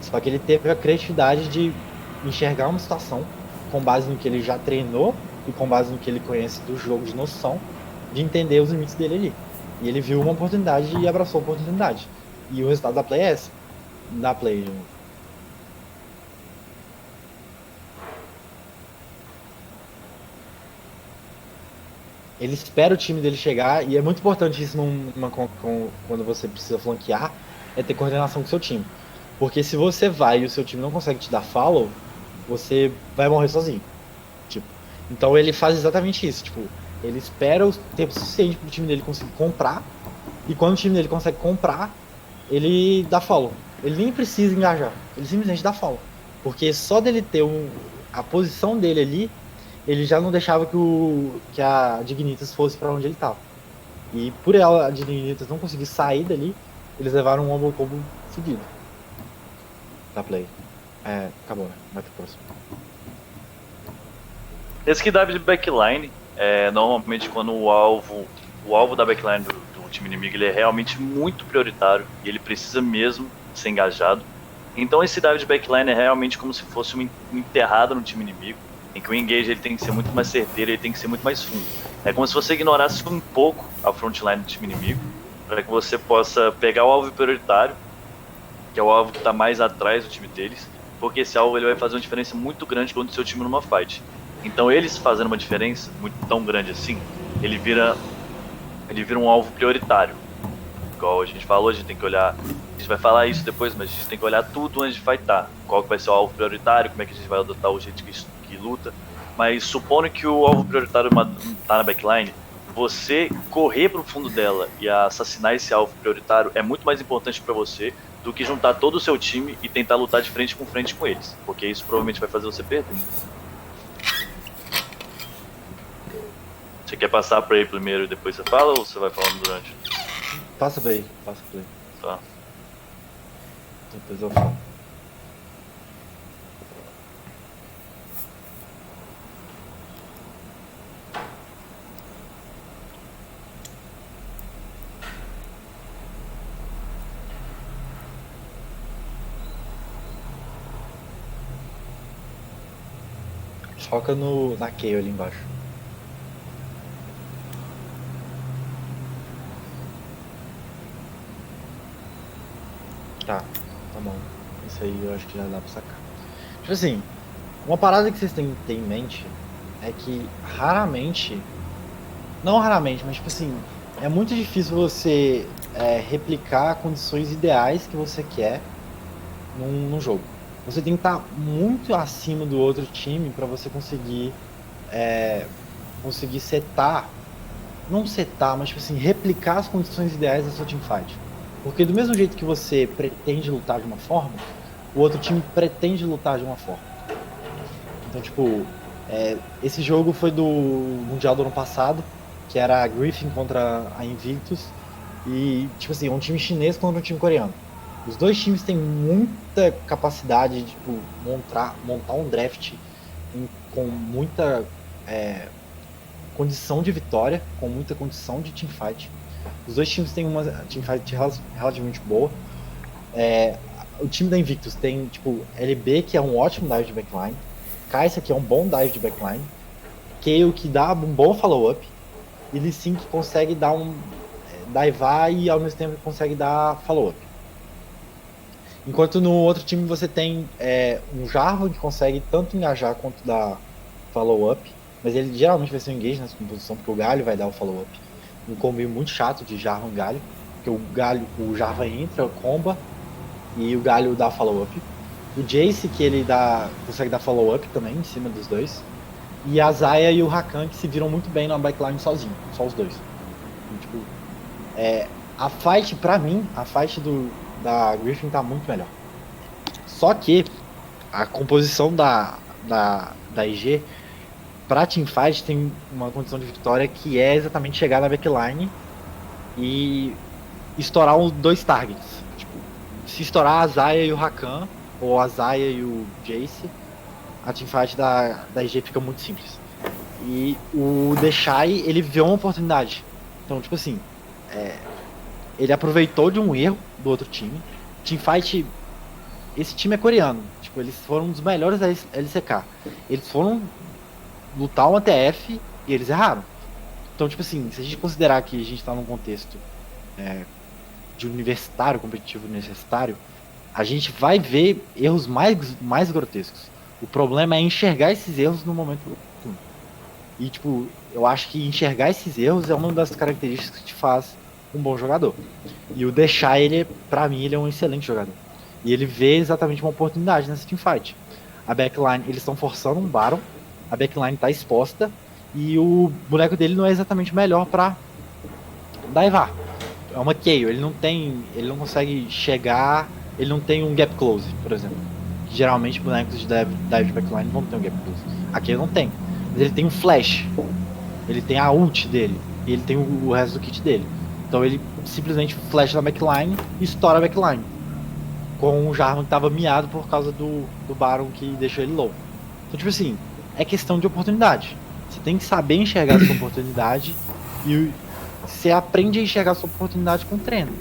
Só que ele teve a criatividade de enxergar uma situação com base no que ele já treinou e com base no que ele conhece do jogo de noção, de entender os limites dele ali. E ele viu uma oportunidade e abraçou a oportunidade. E o resultado da play é esse. Da play. Ele espera o time dele chegar, e é muito importante isso quando você precisa flanquear, é ter coordenação com o seu time. Porque se você vai e o seu time não consegue te dar follow, você vai morrer sozinho. Tipo, então ele faz exatamente isso. Tipo, ele espera o tempo suficiente para o time dele conseguir comprar, e quando o time dele consegue comprar, ele dá follow. Ele nem precisa engajar, ele simplesmente dá follow. Porque só dele ter a posição dele ali, ele já não deixava que a Dignitas fosse pra onde ele tava. E por ela, a Dignitas não conseguir sair dali, eles levaram um Wombo Combo fudido. Da play. Acabou, né? Vai pro próximo. Esse que dive de backline, normalmente quando o alvo da backline do time inimigo, ele é realmente muito prioritário e ele precisa mesmo ser engajado. Então esse dive de backline é realmente como se fosse uma enterrada no time inimigo, em que o engage ele tem que ser muito mais certeiro, ele tem que ser muito mais fundo. É como se você ignorasse um pouco a frontline do time inimigo, para que você possa pegar o alvo prioritário, que é o alvo que está mais atrás do time deles, porque esse alvo ele vai fazer uma diferença muito grande contra o seu time numa fight. Então eles fazendo uma diferença muito tão grande assim, ele vira um alvo prioritário. Igual a gente falou, a gente tem que olhar, a gente vai falar isso depois, mas a gente tem que olhar tudo antes de fightar. Qual que vai ser o alvo prioritário, como é que a gente vai adotar o jeito que luta. Mas supondo que o alvo prioritário tá na backline, você correr pro fundo dela e assassinar esse alvo prioritário é muito mais importante para você do que juntar todo o seu time e tentar lutar de frente com eles, porque isso provavelmente vai fazer você perder. Você quer passar pra ele primeiro e depois você fala, ou você vai falando durante? Passa pra aí. Tá. Depois eu falo. Foca na Kayle ali embaixo. Tá bom. Isso aí eu acho que já dá pra sacar. Tipo assim, uma parada que vocês têm que ter em mente é que não raramente, mas tipo assim, é muito difícil você replicar condições ideais que você quer num jogo. Você tem que estar muito acima do outro time para você conseguir setar, não setar, mas tipo assim, replicar as condições ideais da sua teamfight. Porque do mesmo jeito que você pretende lutar de uma forma, o outro time pretende lutar de uma forma. Então, tipo, esse jogo foi do Mundial do ano passado, que era a Griffin contra a Invictus, e, tipo assim, um time chinês contra um time coreano. Os dois times têm muita capacidade de, tipo, montar um draft com muita condição de vitória, com muita condição de teamfight. Os dois times têm uma teamfight relativamente boa. O time da Invictus tem, tipo, LB, que é um ótimo dive de backline, Kai'Sa, que é um bom dive de backline, Kayle, que dá um bom follow-up, e Lee Sin, que consegue dar divar e ao mesmo tempo consegue dar follow-up. Enquanto no outro time você tem um Jarvan, que consegue tanto engajar quanto dar follow-up, mas ele geralmente vai ser um engage nessa composição, porque o Galio vai dar o follow-up. Um combo muito chato de Jarvan e Galio, porque o Jarvan entra, comba, e o Galio dá follow-up. O Jace, que ele consegue dar follow-up também, em cima dos dois. E a Zaya e o Rakan, que se viram muito bem na backline sozinho, só os dois. E, tipo, a fight, pra mim, da Griffin tá muito melhor. Só que a composição da IG pra teamfight tem uma condição de vitória que é exatamente chegar na backline e estourar os dois targets. Tipo, se estourar a Zaya e o Rakan, ou a Zaya e o Jace, a teamfight da IG fica muito simples. E o Deshai, ele vê uma oportunidade. Então, tipo assim, ele aproveitou de um erro do outro time. Teamfight, esse time é coreano. Tipo, eles foram um dos melhores da LCK. Eles foram lutar uma TF e eles erraram. Então, tipo assim, se a gente considerar que a gente tá num contexto de universitário, competitivo universitário, a gente vai ver erros mais grotescos. O problema é enxergar esses erros no momento oportuno. E, tipo, eu acho que enxergar esses erros é uma das características que te faz um bom jogador. E o deixar ele, pra mim, ele é um excelente jogador. E ele vê exatamente uma oportunidade nessa teamfight. A backline, eles estão forçando um Baron, a backline tá exposta, e o boneco dele não é exatamente o melhor pra divar. É uma KO, ele não consegue chegar, ele não tem um gap close, por exemplo. Geralmente bonecos de dive de backline vão ter um gap close. Aqui ele não tem. Mas ele tem um flash, ele tem a ult dele, e ele tem o resto do kit dele. Então ele simplesmente flash na backline e estoura a backline. Com o Jarvan que tava miado por causa do Baron que deixou ele low. Então, tipo assim, é questão de oportunidade. Você tem que saber enxergar a sua oportunidade e você aprende a enxergar a sua oportunidade com treino.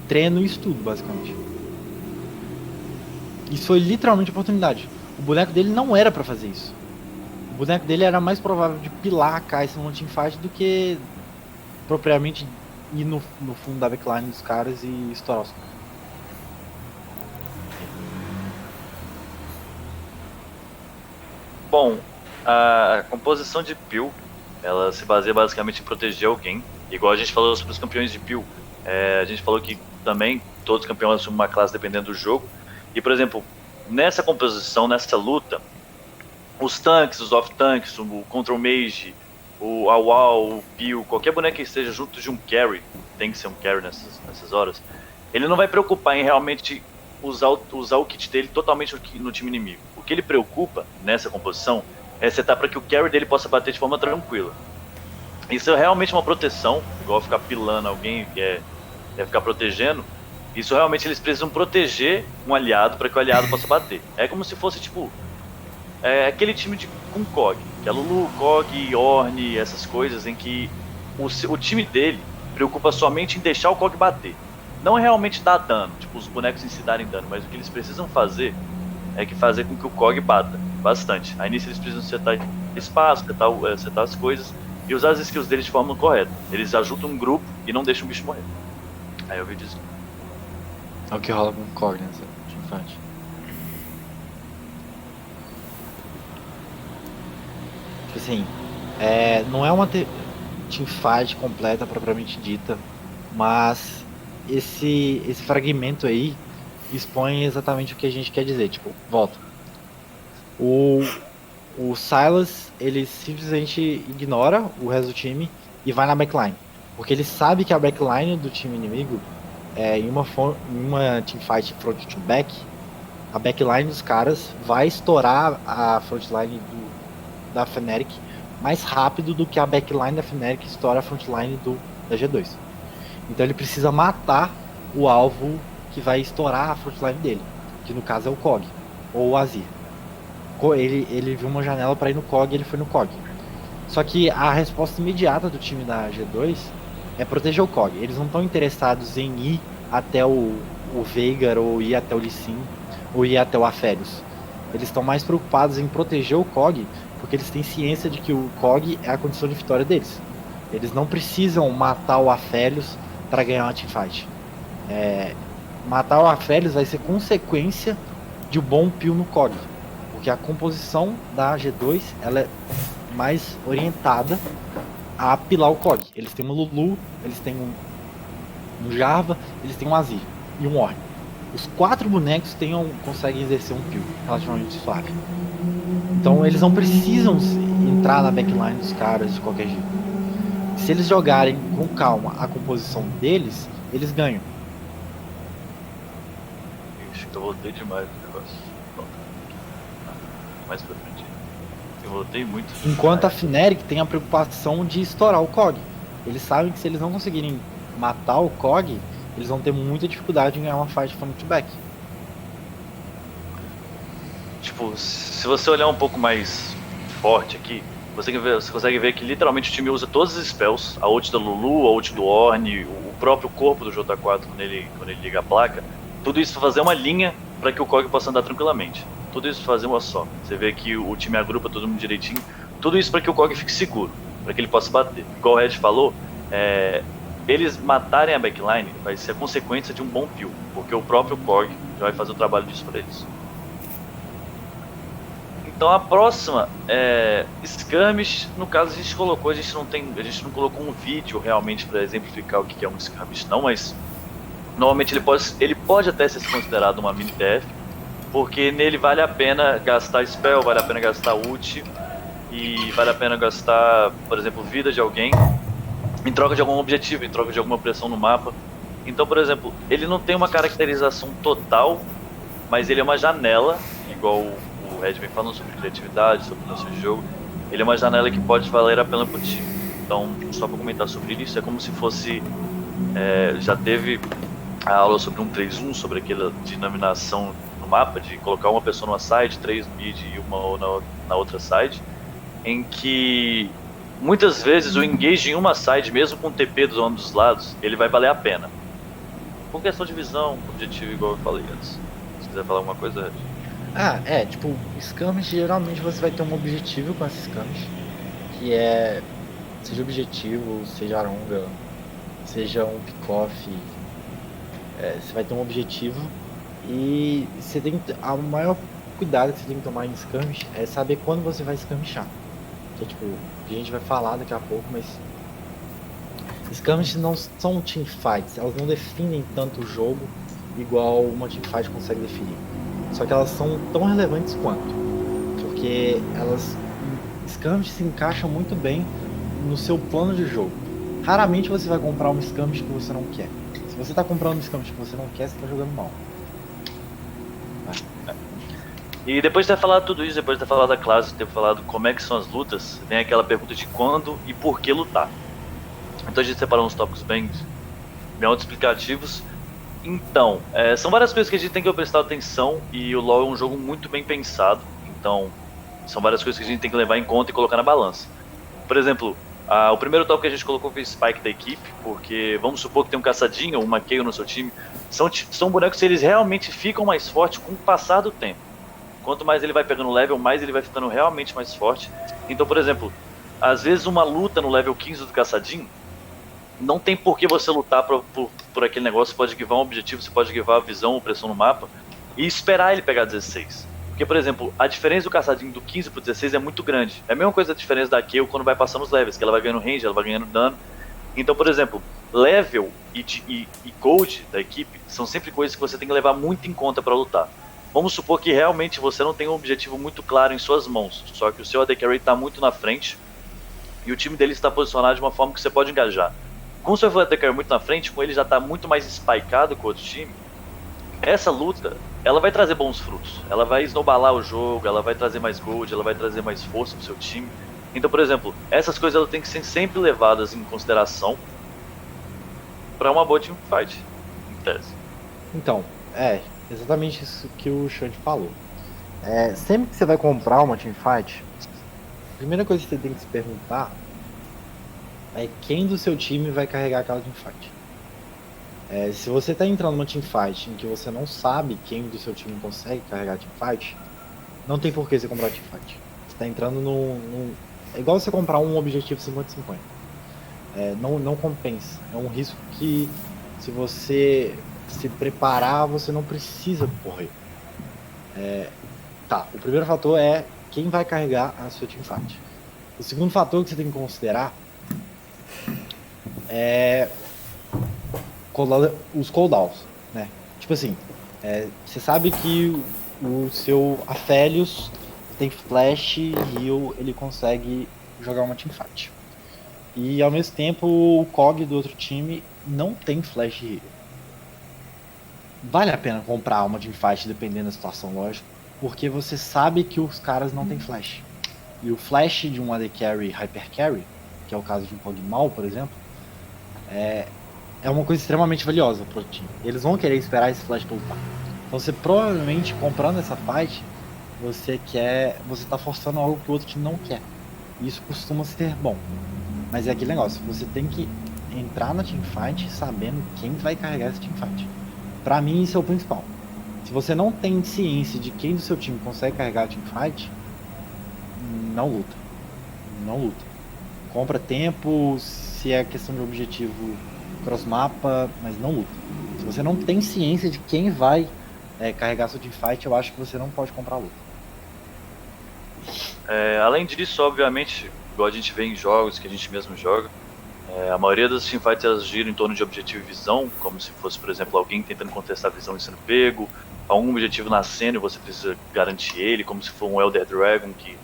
Treino e estudo, basicamente. Isso foi literalmente oportunidade. O boneco dele não era pra fazer isso. O boneco dele era mais provável de pilar a Kai'Sa numa teamfight do que propriamente ir no fundo da backline dos caras e estourar os caras. Bom, a composição de Peel, ela se baseia basicamente em proteger alguém. Igual a gente falou sobre os campeões de Peel, a gente falou que também todos os campeões assumem uma classe dependendo do jogo. E, por exemplo, nessa composição, nessa luta, os tanques, os off-tanks, o Control Mage, o Awal, o Peel, qualquer boneco que esteja junto de um carry, tem que ser um carry nessas horas, ele não vai preocupar em realmente usar o kit dele totalmente no time inimigo. O que ele preocupa nessa composição é setar para que o carry dele possa bater de forma tranquila. Isso é realmente uma proteção, igual ficar pilando alguém, ficar protegendo. Isso realmente eles precisam proteger um aliado para que o aliado possa bater. É como se fosse tipo aquele time com Kog, que é Lulu, Kog, Ornn, essas coisas em que o time dele preocupa somente em deixar o Kog bater. Não é realmente dar dano, tipo os bonecos em si darem dano, mas o que eles precisam fazer é que fazer com que o Kog bata bastante. Aí nisso eles precisam setar espaço, setar as coisas e usar as skills deles de forma correta. Eles ajudam um grupo e não deixam o bicho morrer. Aí eu vi disso. É o que rola com o Kog nessa teamfight. Tipo assim, não é uma teamfight completa propriamente dita, mas esse fragmento aí expõe exatamente o que a gente quer dizer. Tipo, volta. O Sylas, ele simplesmente ignora o resto do time e vai na backline. Porque ele sabe que a backline do time inimigo, em uma teamfight front to back, a backline dos caras vai estourar a frontline da Fnatic mais rápido do que a backline da Fnatic estoura a frontline da G2. Então ele precisa matar o alvo que vai estourar a frontline dele, que no caso é o Kog, ou o Azir. Ele viu uma janela para ir no Kog e ele foi no Kog. Só que a resposta imediata do time da G2 é proteger o Kog. Eles não estão interessados em ir até o Veigar, ou ir até o Lee Sin, ou ir até o Aphelios. Eles estão mais preocupados em proteger o Kog, porque eles têm ciência de que o Kog é a condição de vitória deles. Eles não precisam matar o Aphelios para ganhar uma teamfight. Matar o Aphelios vai ser consequência de um bom peel no Kog. Porque a composição da G2 ela é mais orientada a pilar o Kog. Eles têm um Lulu, eles têm um Jarvan, eles têm um Azir e um Ornn. Os 4 bonecos conseguem exercer um peel relativamente suave. Então eles não precisam entrar na backline dos caras de qualquer jeito. Se eles jogarem com calma a composição deles, eles ganham. Ixi, eu voltei demais no negócio. Mais pra frente. Eu voltei muito. Enquanto a Fnatic tem a preocupação de estourar o Kog. Eles sabem que se eles não conseguirem matar o Kog, eles vão ter muita dificuldade em ganhar uma fight front to back. Tipo, se você olhar um pouco mais forte aqui, Você consegue ver que literalmente o time usa todos os spells, a ult da Lulu, a ult do Ornn, o próprio corpo do J4 quando ele liga a placa, tudo isso pra fazer uma linha para que o Kog possa andar tranquilamente. Tudo isso pra fazer uma só. Você vê que o time agrupa todo mundo direitinho, tudo isso para que o Kog fique seguro, para que ele possa bater. Igual o Red falou, eles matarem a backline vai ser a consequência de um bom peel, porque o próprio Kog já vai fazer o trabalho disso para eles. Então a próxima é skirmish. No caso a gente não colocou um vídeo realmente para exemplificar o que é um skirmish não, mas normalmente ele pode até ser considerado uma mini TF, porque nele vale a pena gastar spell, vale a pena gastar ult e vale a pena gastar, por exemplo, vida de alguém em troca de algum objetivo, em troca de alguma pressão no mapa. Então, por exemplo, ele não tem uma caracterização total, mas ele é uma janela, igual o Red vem falando sobre criatividade, sobre o nosso jogo. Ele é uma janela que pode valer a pena pro time. Então, só para comentar sobre isso, é como se fosse... já teve a aula sobre 1-3-1, sobre aquela denominação no mapa, de colocar uma pessoa numa side, 3 mid e uma na outra side, em que muitas vezes o engage em uma side, mesmo com o TP dos ambos os lados, ele vai valer a pena. Por questão de visão, objetivo, igual eu falei antes. Se quiser falar alguma coisa... Tipo, skirmish, geralmente você vai ter um objetivo com essa skirmish, que é, seja objetivo, seja aronga, seja um pick-off, você vai ter um objetivo e você tem a maior cuidado que você tem que tomar em skirmish é saber quando você vai skirmishar. Que é tipo, a gente vai falar daqui a pouco, mas skirmish não são teamfights, elas não definem tanto o jogo igual uma teamfight consegue definir. Só que elas são tão relevantes quanto, porque skirmish se encaixam muito bem no seu plano de jogo. Raramente você vai comprar um skirmish que você não quer. Se você está comprando um skirmish que você não quer, você está jogando mal. E depois de ter falado tudo isso, depois de ter falado da classe, ter falado como é que são as lutas, vem aquela pergunta de quando e por que lutar. Então a gente separou uns tópicos bem autoexplicativos. Então, são várias coisas que a gente tem que prestar atenção, e o LoL é um jogo muito bem pensado, então são várias coisas que a gente tem que levar em conta e colocar na balança. Por exemplo, o primeiro tópico que a gente colocou foi o spike da equipe, porque vamos supor que tem um caçadinho ou uma Kayle no seu time, são bonecos que eles realmente ficam mais fortes com o passar do tempo. Quanto mais ele vai pegando level, mais ele vai ficando realmente mais forte. Então, por exemplo, às vezes uma luta no level 15 do caçadinho, não tem por que você lutar por aquele negócio. Você pode givar um objetivo, você pode givar a visão ou pressão no mapa e esperar ele pegar 16. Porque, por exemplo, a diferença do caçadinho do 15 pro 16 é muito grande. É a mesma coisa da diferença da Kayle quando vai passando os levels, que ela vai ganhando range, ela vai ganhando dano. Então, por exemplo, level e gold da equipe são sempre coisas que você tem que levar muito em conta para lutar. Vamos supor que realmente você não tem um objetivo muito claro em suas mãos, só que o seu AD Carry está muito na frente e o time dele está posicionado de uma forma que você pode engajar. Com o seu AD Carry muito na frente, com ele já está muito mais spikeado com o outro time, essa luta ela vai trazer bons frutos. Ela vai snowballar o jogo, ela vai trazer mais gold, ela vai trazer mais força pro seu time. Então, por exemplo, essas coisas elas têm que ser sempre levadas em consideração para uma boa teamfight, em tese. Então, exatamente isso que o Xande falou. Sempre que você vai comprar uma teamfight, a primeira coisa que você tem que se perguntar é quem do seu time vai carregar aquela teamfight. Se você está entrando numa teamfight em que você não sabe quem do seu time consegue carregar a teamfight, não tem por que você comprar a teamfight. Você está entrando é igual você comprar um objetivo 50-50. Não compensa. É um risco que, se você se preparar, você não precisa correr. O primeiro fator é quem vai carregar a sua teamfight. O segundo fator que você tem que considerar é os cooldowns, né? Tipo assim, você sabe que o seu Aphelios tem flash e heal, ele consegue jogar uma teamfight. E ao mesmo tempo o Kog do outro time não tem flash e heal. Vale a pena comprar uma teamfight dependendo da situação, lógico, porque você sabe que os caras não têm flash. E o flash de um AD Carry Hyper Carry, que é o caso de um Kog'Maw, por exemplo, é uma coisa extremamente valiosa pro time. Eles vão querer esperar esse flash pra lutar. Então você provavelmente comprando essa fight, você tá forçando algo que o outro time não quer. isso costuma ser bom. Mas é aquele negócio, você tem que entrar na teamfight sabendo quem vai carregar essa teamfight. Pra mim, isso é o principal. Se você não tem ciência de quem do seu time consegue carregar a teamfight, não luta. Não luta. Compra tempo, se é questão de objetivo cross-mapa, mas não luta. Se você não tem ciência de quem vai carregar sua teamfight, eu acho que você não pode comprar luta. Além disso, obviamente, igual a gente vê em jogos que a gente mesmo joga, a maioria das teamfights elas giram em torno de objetivo e visão, como se fosse, por exemplo, alguém tentando contestar a visão e sendo pego, algum objetivo nascendo e você precisa garantir ele, como se for um Elder Dragon que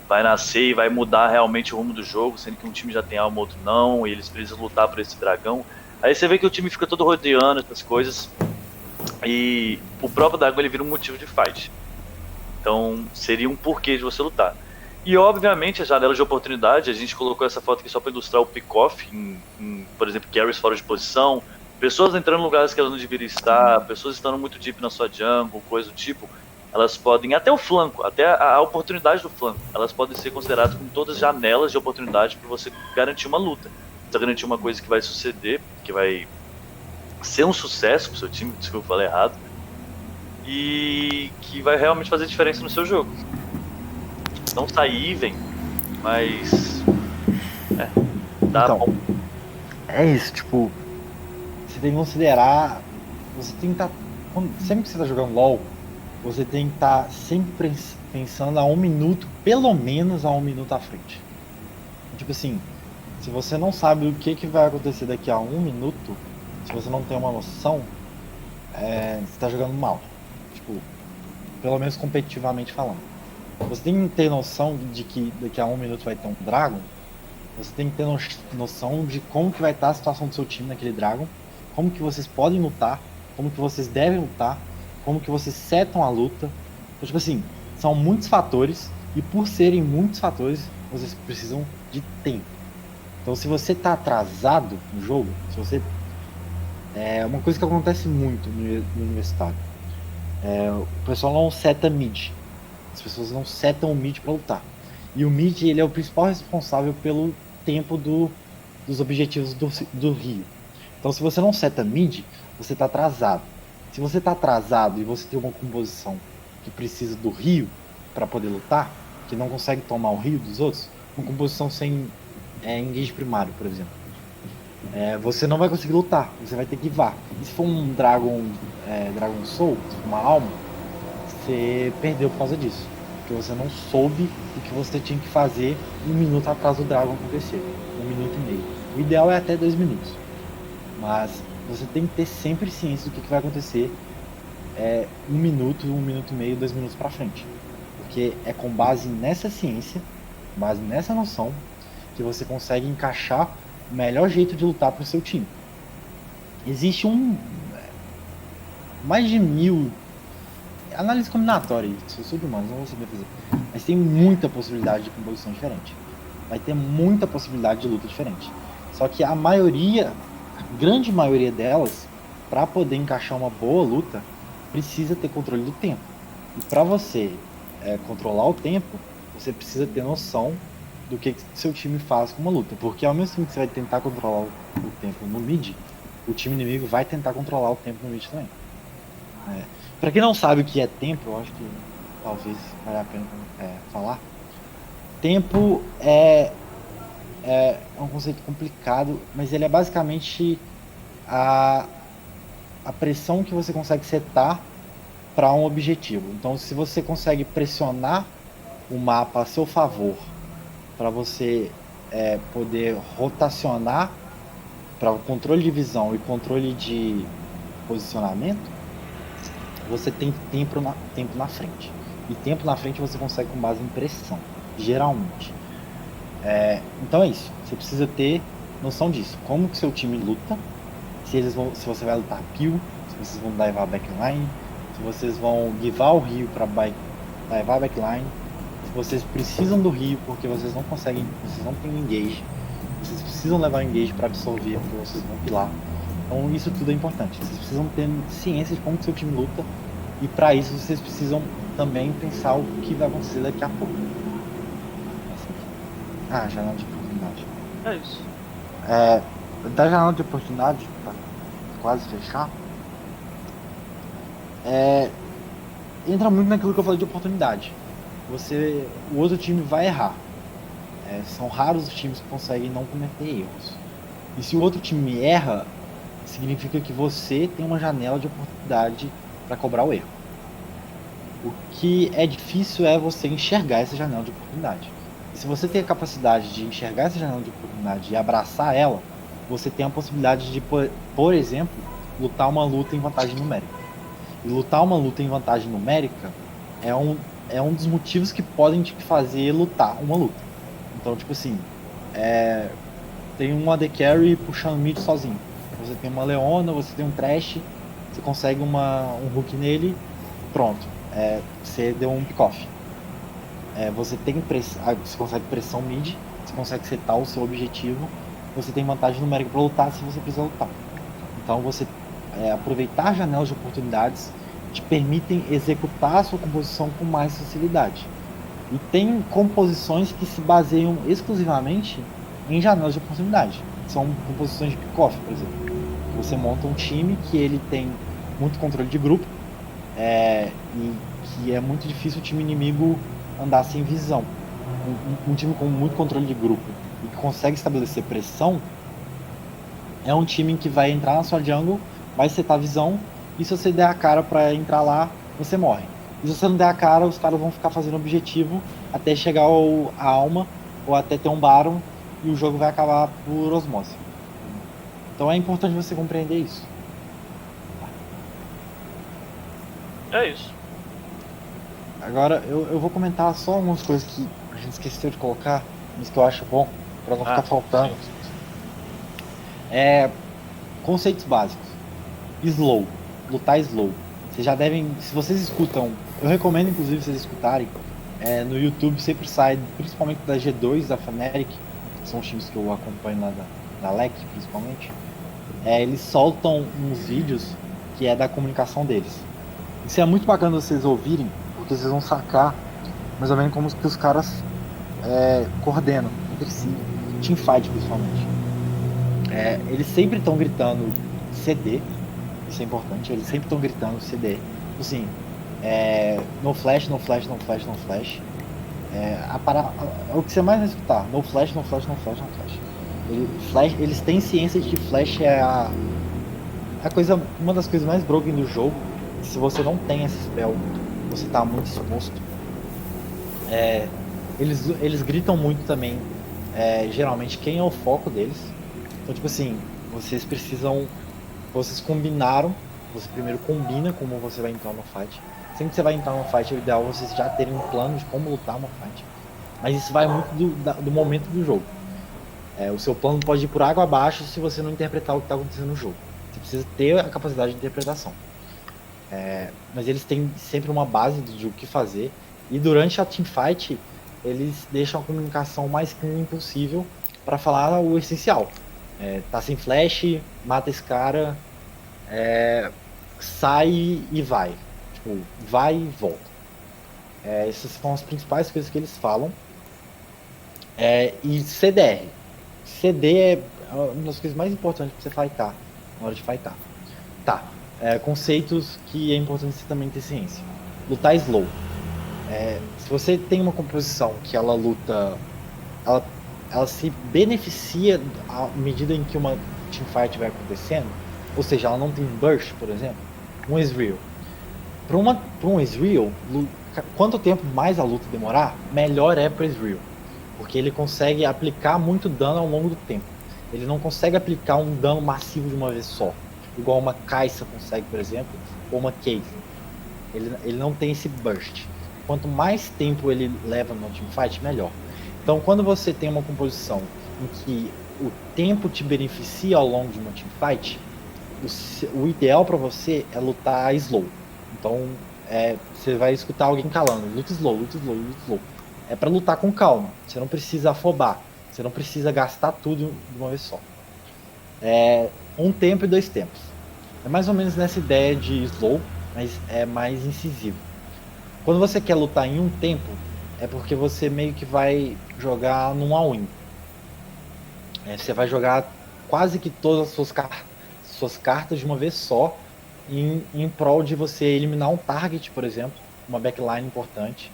vai nascer e vai mudar realmente o rumo do jogo, sendo que um time já tem alma, outro não, e eles precisam lutar por esse dragão. Aí você vê que o time fica todo rodeando essas coisas, e o próprio dragão ele vira um motivo de fight. Então seria um porquê de você lutar. E obviamente as janelas de oportunidade, a gente colocou essa foto aqui só para ilustrar o pick-off, por exemplo, carries fora de posição, pessoas entrando em lugares que elas não deveriam estar, pessoas estando muito deep na sua jungle, coisa do tipo, elas podem, até o flanco, até a oportunidade do flanco, elas podem ser consideradas como todas janelas de oportunidade para você garantir uma luta. Você garantir uma coisa que vai suceder, que vai ser um sucesso pro seu time, desculpa, eu falei errado, e que vai realmente fazer diferença no seu jogo. Não sair even, mas dá Então, bom. é isso, tipo, você tem que considerar, você tem que estar, sempre que você tá jogando LoL, você tem que estar sempre pensando a 1 minuto, pelo menos a 1 minuto à frente. Tipo assim, se você não sabe o que vai acontecer daqui a 1 minuto, se você não tem uma noção, você tá jogando mal. Tipo, pelo menos competitivamente falando. Você tem que ter noção de que daqui a 1 minuto vai ter um Dragon. Você tem que ter noção de como que vai estar a situação do seu time naquele Dragon, como que vocês podem lutar, como que vocês devem lutar, como que vocês setam a luta. Então, tipo assim, são muitos fatores, e por serem muitos fatores, vocês precisam de tempo. Então, se você tá atrasado no jogo, se você... É uma coisa que acontece muito no universitário. O pessoal não seta mid. As pessoas não setam o mid para lutar. E o mid, ele é o principal responsável pelo tempo dos objetivos do Rio. Então, se você não seta mid, você tá atrasado. Se você tá atrasado e você tem uma composição que precisa do Rio para poder lutar, que não consegue tomar o Rio dos outros, uma composição sem engage primário, por exemplo, você não vai conseguir lutar, você vai ter que givar. E se for um Dragon Soul, se for uma alma, você perdeu por causa disso, porque você não soube o que você tinha que fazer 1 minuto atrás do Dragon acontecer, 1 minuto e meio. O ideal é até 2 minutos, mas você tem que ter sempre ciência do que vai acontecer 1 minuto, 1 minuto e meio, 2 minutos pra frente, porque é com base nessa ciência, com base nessa noção, que você consegue encaixar o melhor jeito de lutar pro seu time. Existe mais de 1000 análise combinatória, se eu sou de humanos, não vou saber fazer, mas tem muita possibilidade de composição diferente, vai ter muita possibilidade de luta diferente, só que a grande maioria delas, para poder encaixar uma boa luta, precisa ter controle do tempo. E para você controlar o tempo, você precisa ter noção do que seu time faz com uma luta, porque ao mesmo tempo que você vai tentar controlar o tempo no mid, o time inimigo vai tentar controlar o tempo no mid também. Para quem não sabe o que é tempo, eu acho que talvez valha a pena falar. Tempo é um conceito complicado, mas ele é basicamente a pressão que você consegue setar para um objetivo. Então, se você consegue pressionar o mapa a seu favor para você poder rotacionar para o controle de visão e controle de posicionamento, você tem tempo na frente. E tempo na frente você consegue com base em pressão, geralmente. Então é isso. Você precisa ter noção disso. Como que seu time luta, se você vai lutar kill, se vocês vão divar backline, se vocês vão givar o rio para divar backline, se vocês precisam do rio porque vocês não têm engage, vocês precisam levar engage para absorver porque vocês vão pilar. Então isso tudo é importante. Vocês precisam ter ciência de como que seu time luta, e para isso vocês precisam também pensar o que vai acontecer daqui a pouco. Ah, janela de oportunidade. É isso. Da janela de oportunidade, pra quase fechar, entra muito naquilo que eu falei de oportunidade. O outro time vai errar. São raros os times que conseguem não cometer erros. E se o outro time erra, significa que você tem uma janela de oportunidade para cobrar o erro. O que é difícil é você enxergar essa janela de oportunidade. E se você tem a capacidade de enxergar essa janela de oportunidade e abraçar ela, você tem a possibilidade de, por exemplo, lutar uma luta em vantagem numérica. E lutar uma luta em vantagem numérica é um dos motivos que podem te fazer lutar uma luta. Então, tipo assim, tem um AD Carry puxando mid sozinho. Você tem uma Leona, você tem um Thresh, você consegue um hook nele, pronto. Você deu um pick-off. Você consegue pressão mid, você consegue setar o seu objetivo, você tem vantagem numérica para lutar se você precisar lutar. Então você aproveitar janelas de oportunidades te permitem executar a sua composição com mais facilidade. E tem composições que se baseiam exclusivamente em janelas de oportunidade. São composições de pick-off, por exemplo. Você monta um time que ele tem muito controle de grupo, e que é muito difícil o time inimigo andar sem visão. Um time com muito controle de grupo e que consegue estabelecer pressão é um time que vai entrar na sua jungle, vai setar a visão, e se você der a cara pra entrar lá, você morre. E se você não der a cara, os caras vão ficar fazendo objetivo até chegar a alma, ou até ter um Baron, e o jogo vai acabar por osmose. Então é importante você compreender isso. É isso. Agora eu vou comentar só algumas coisas que a gente esqueceu de colocar, mas que eu acho bom, pra não ficar faltando. Sim. Conceitos básicos. Slow. Lutar slow. Vocês já devem, se vocês escutam, eu recomendo inclusive vocês escutarem, no YouTube sempre sai, principalmente da G2, da Fnatic, que são os times que eu acompanho lá da LEC principalmente, eles soltam uns vídeos que é da comunicação deles. Isso é muito bacana vocês ouvirem, porque vocês vão sacar mais ou menos como que os caras coordenam entre si, teamfight principalmente. Eles sempre estão gritando CD, isso é importante, eles sempre estão gritando CD, assim, no flash, no flash, no flash, no flash. O que você mais vai escutar, no flash, no flash, no flash, no flash. Eles têm ciência de que flash é uma das coisas mais broken do jogo. Se você não tem esse spell, você tá muito exposto. Eles gritam muito também, geralmente quem é o foco deles. Então, tipo assim, vocês combinaram, você primeiro combina como você vai entrar no fight. Sempre que você vai entrar no fight, é o ideal vocês já terem um plano de como lutar uma fight. Mas isso vai muito do momento do jogo. O seu plano pode ir por água abaixo se você não interpretar o que está acontecendo no jogo. Você precisa ter a capacidade de interpretação. Mas eles têm sempre uma base de o que fazer. E durante a teamfight, eles deixam a comunicação mais clean possível para falar o essencial. Tá sem flash, mata esse cara, sai e vai. Tipo, vai e volta. Essas são as principais coisas que eles falam. E CDR. CD é uma das coisas mais importantes para você fightar, na hora de fightar. Tá. Conceitos que é importante você também ter ciência. Lutar slow. Se você tem uma composição que ela luta, ela se beneficia à medida em que uma teamfight vai acontecendo, ou seja, ela não tem burst, por exemplo, um Ezreal. Para um Ezreal, quanto tempo mais a luta demorar, melhor é para o Ezreal, porque ele consegue aplicar muito dano ao longo do tempo. Ele não consegue aplicar um dano massivo de uma vez só, igual uma Kai'Sa consegue, por exemplo, ou uma Caitlyn. Ele não tem esse burst. Quanto mais tempo ele leva no teamfight, melhor. Então, quando você tem uma composição em que o tempo te beneficia ao longo de uma teamfight, o ideal para você é lutar slow. Então, você vai escutar alguém calando, luta slow, luta slow, luta slow. É para lutar com calma. Você não precisa afobar. Você não precisa gastar tudo de uma vez só. Um tempo e 2 tempos. É mais ou menos nessa ideia de slow, mas é mais incisivo. Quando você quer lutar em um tempo, é porque você meio que vai jogar num all-in. Você vai jogar quase que todas as suas cartas de uma vez só, em prol de você eliminar um target, por exemplo, uma backline importante,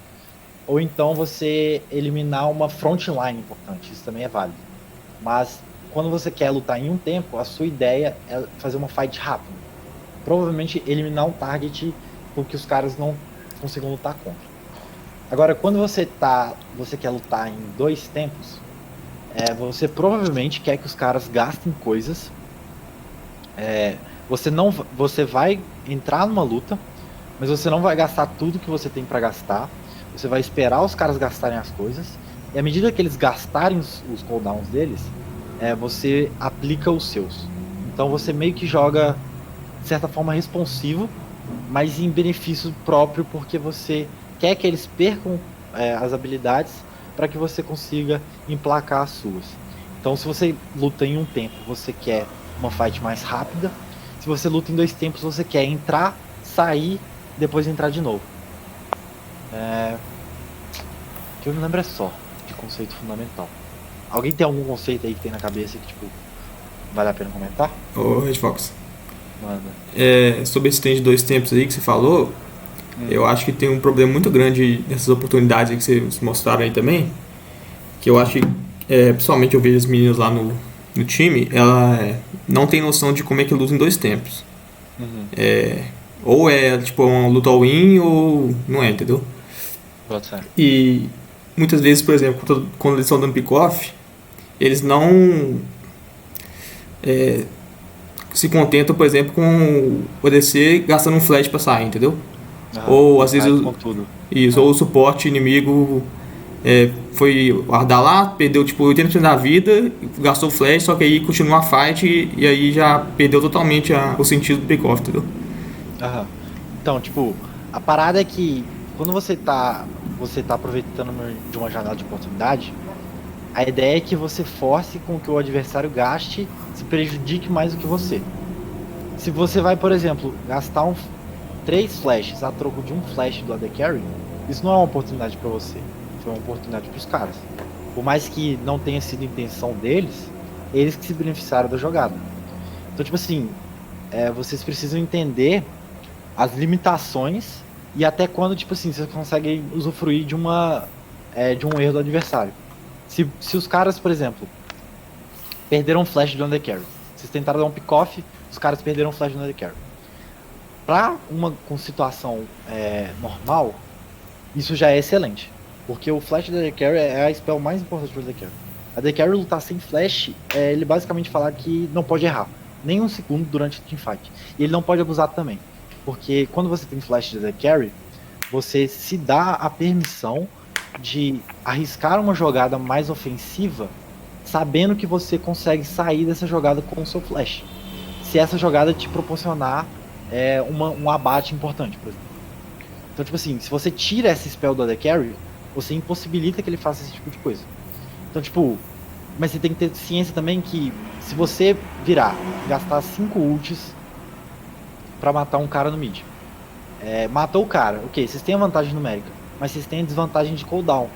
ou então você eliminar uma frontline importante, isso também é válido. Mas quando você quer lutar em um tempo, a sua ideia é fazer uma fight rápida. Provavelmente eliminar um target porque os caras não consigam lutar contra. Agora, quando você quer lutar em 2 tempos, você provavelmente quer que os caras gastem coisas. Você vai entrar numa luta, mas você não vai gastar tudo que você tem para gastar. Você vai esperar os caras gastarem as coisas, e à medida que eles gastarem os cooldowns deles, você aplica os seus. Então você meio que joga de certa forma responsivo, mas em benefício próprio, porque você quer que eles percam as habilidades para que você consiga emplacar as suas. Então se você luta em um tempo, você quer uma fight mais rápida. Se você luta em 2 tempos, você quer entrar, sair, depois entrar de novo. Que eu não lembro só de conceito fundamental. Alguém tem algum conceito aí que tem na cabeça que tipo vale a pena comentar? Ô, Red Fox. Manda. Sobre esse trem de 2 tempos aí que você falou, eu acho que tem um problema muito grande nessas oportunidades aí que vocês mostraram aí também. Que eu acho que, principalmente eu vejo as meninas lá no time, ela não tem noção de como é que luta em 2 tempos. Ou é tipo uma luta all-in ou não é, entendeu? Pode ser. E muitas vezes, por exemplo, quando eles estão dando pick-off, eles não se contentam, por exemplo, com o ADC gastando um flash pra sair, entendeu? Ou às vezes ou o suporte inimigo foi guardar lá, perdeu tipo 80% da vida, gastou flash, só que aí continua a fight e aí já perdeu totalmente o sentido do pick-off, entendeu? Então, tipo, a parada é que quando você tá aproveitando de uma janela de oportunidade, a ideia é que você force com que o adversário gaste, se prejudique mais do que você. Se você vai, por exemplo, gastar 3 flashes a troco de um flash do AD Carry, isso não é uma oportunidade pra você, foi uma oportunidade pros caras. Por mais que não tenha sido intenção deles, eles que se beneficiaram da jogada. Então, tipo assim, vocês precisam entender as limitações e até quando, tipo assim, vocês conseguem usufruir de um erro do adversário. Se os caras, por exemplo, perderam um flash do undercarry, vocês tentaram dar um pick-off, os caras perderam um flash do undercarry. Pra uma situação normal, isso já é excelente, porque o flash do undercarry é a spell mais importante do undercarry. A undercarry lutar sem flash, ele basicamente falar que não pode errar, nem um segundo durante o teamfight. E ele não pode abusar também, porque quando você tem flash de undercarry, você se dá a permissão de arriscar uma jogada mais ofensiva, sabendo que você consegue sair dessa jogada com o seu flash, se essa jogada te proporcionar um abate importante, por exemplo. Então, tipo assim, se você tira essa spell do AD Carry, você impossibilita que ele faça esse tipo de coisa. Então, tipo, mas você tem que ter ciência também que se você gastar 5 ults pra matar um cara no mid, matou o cara, ok, vocês têm a vantagem numérica, mas vocês têm a desvantagem de cooldown.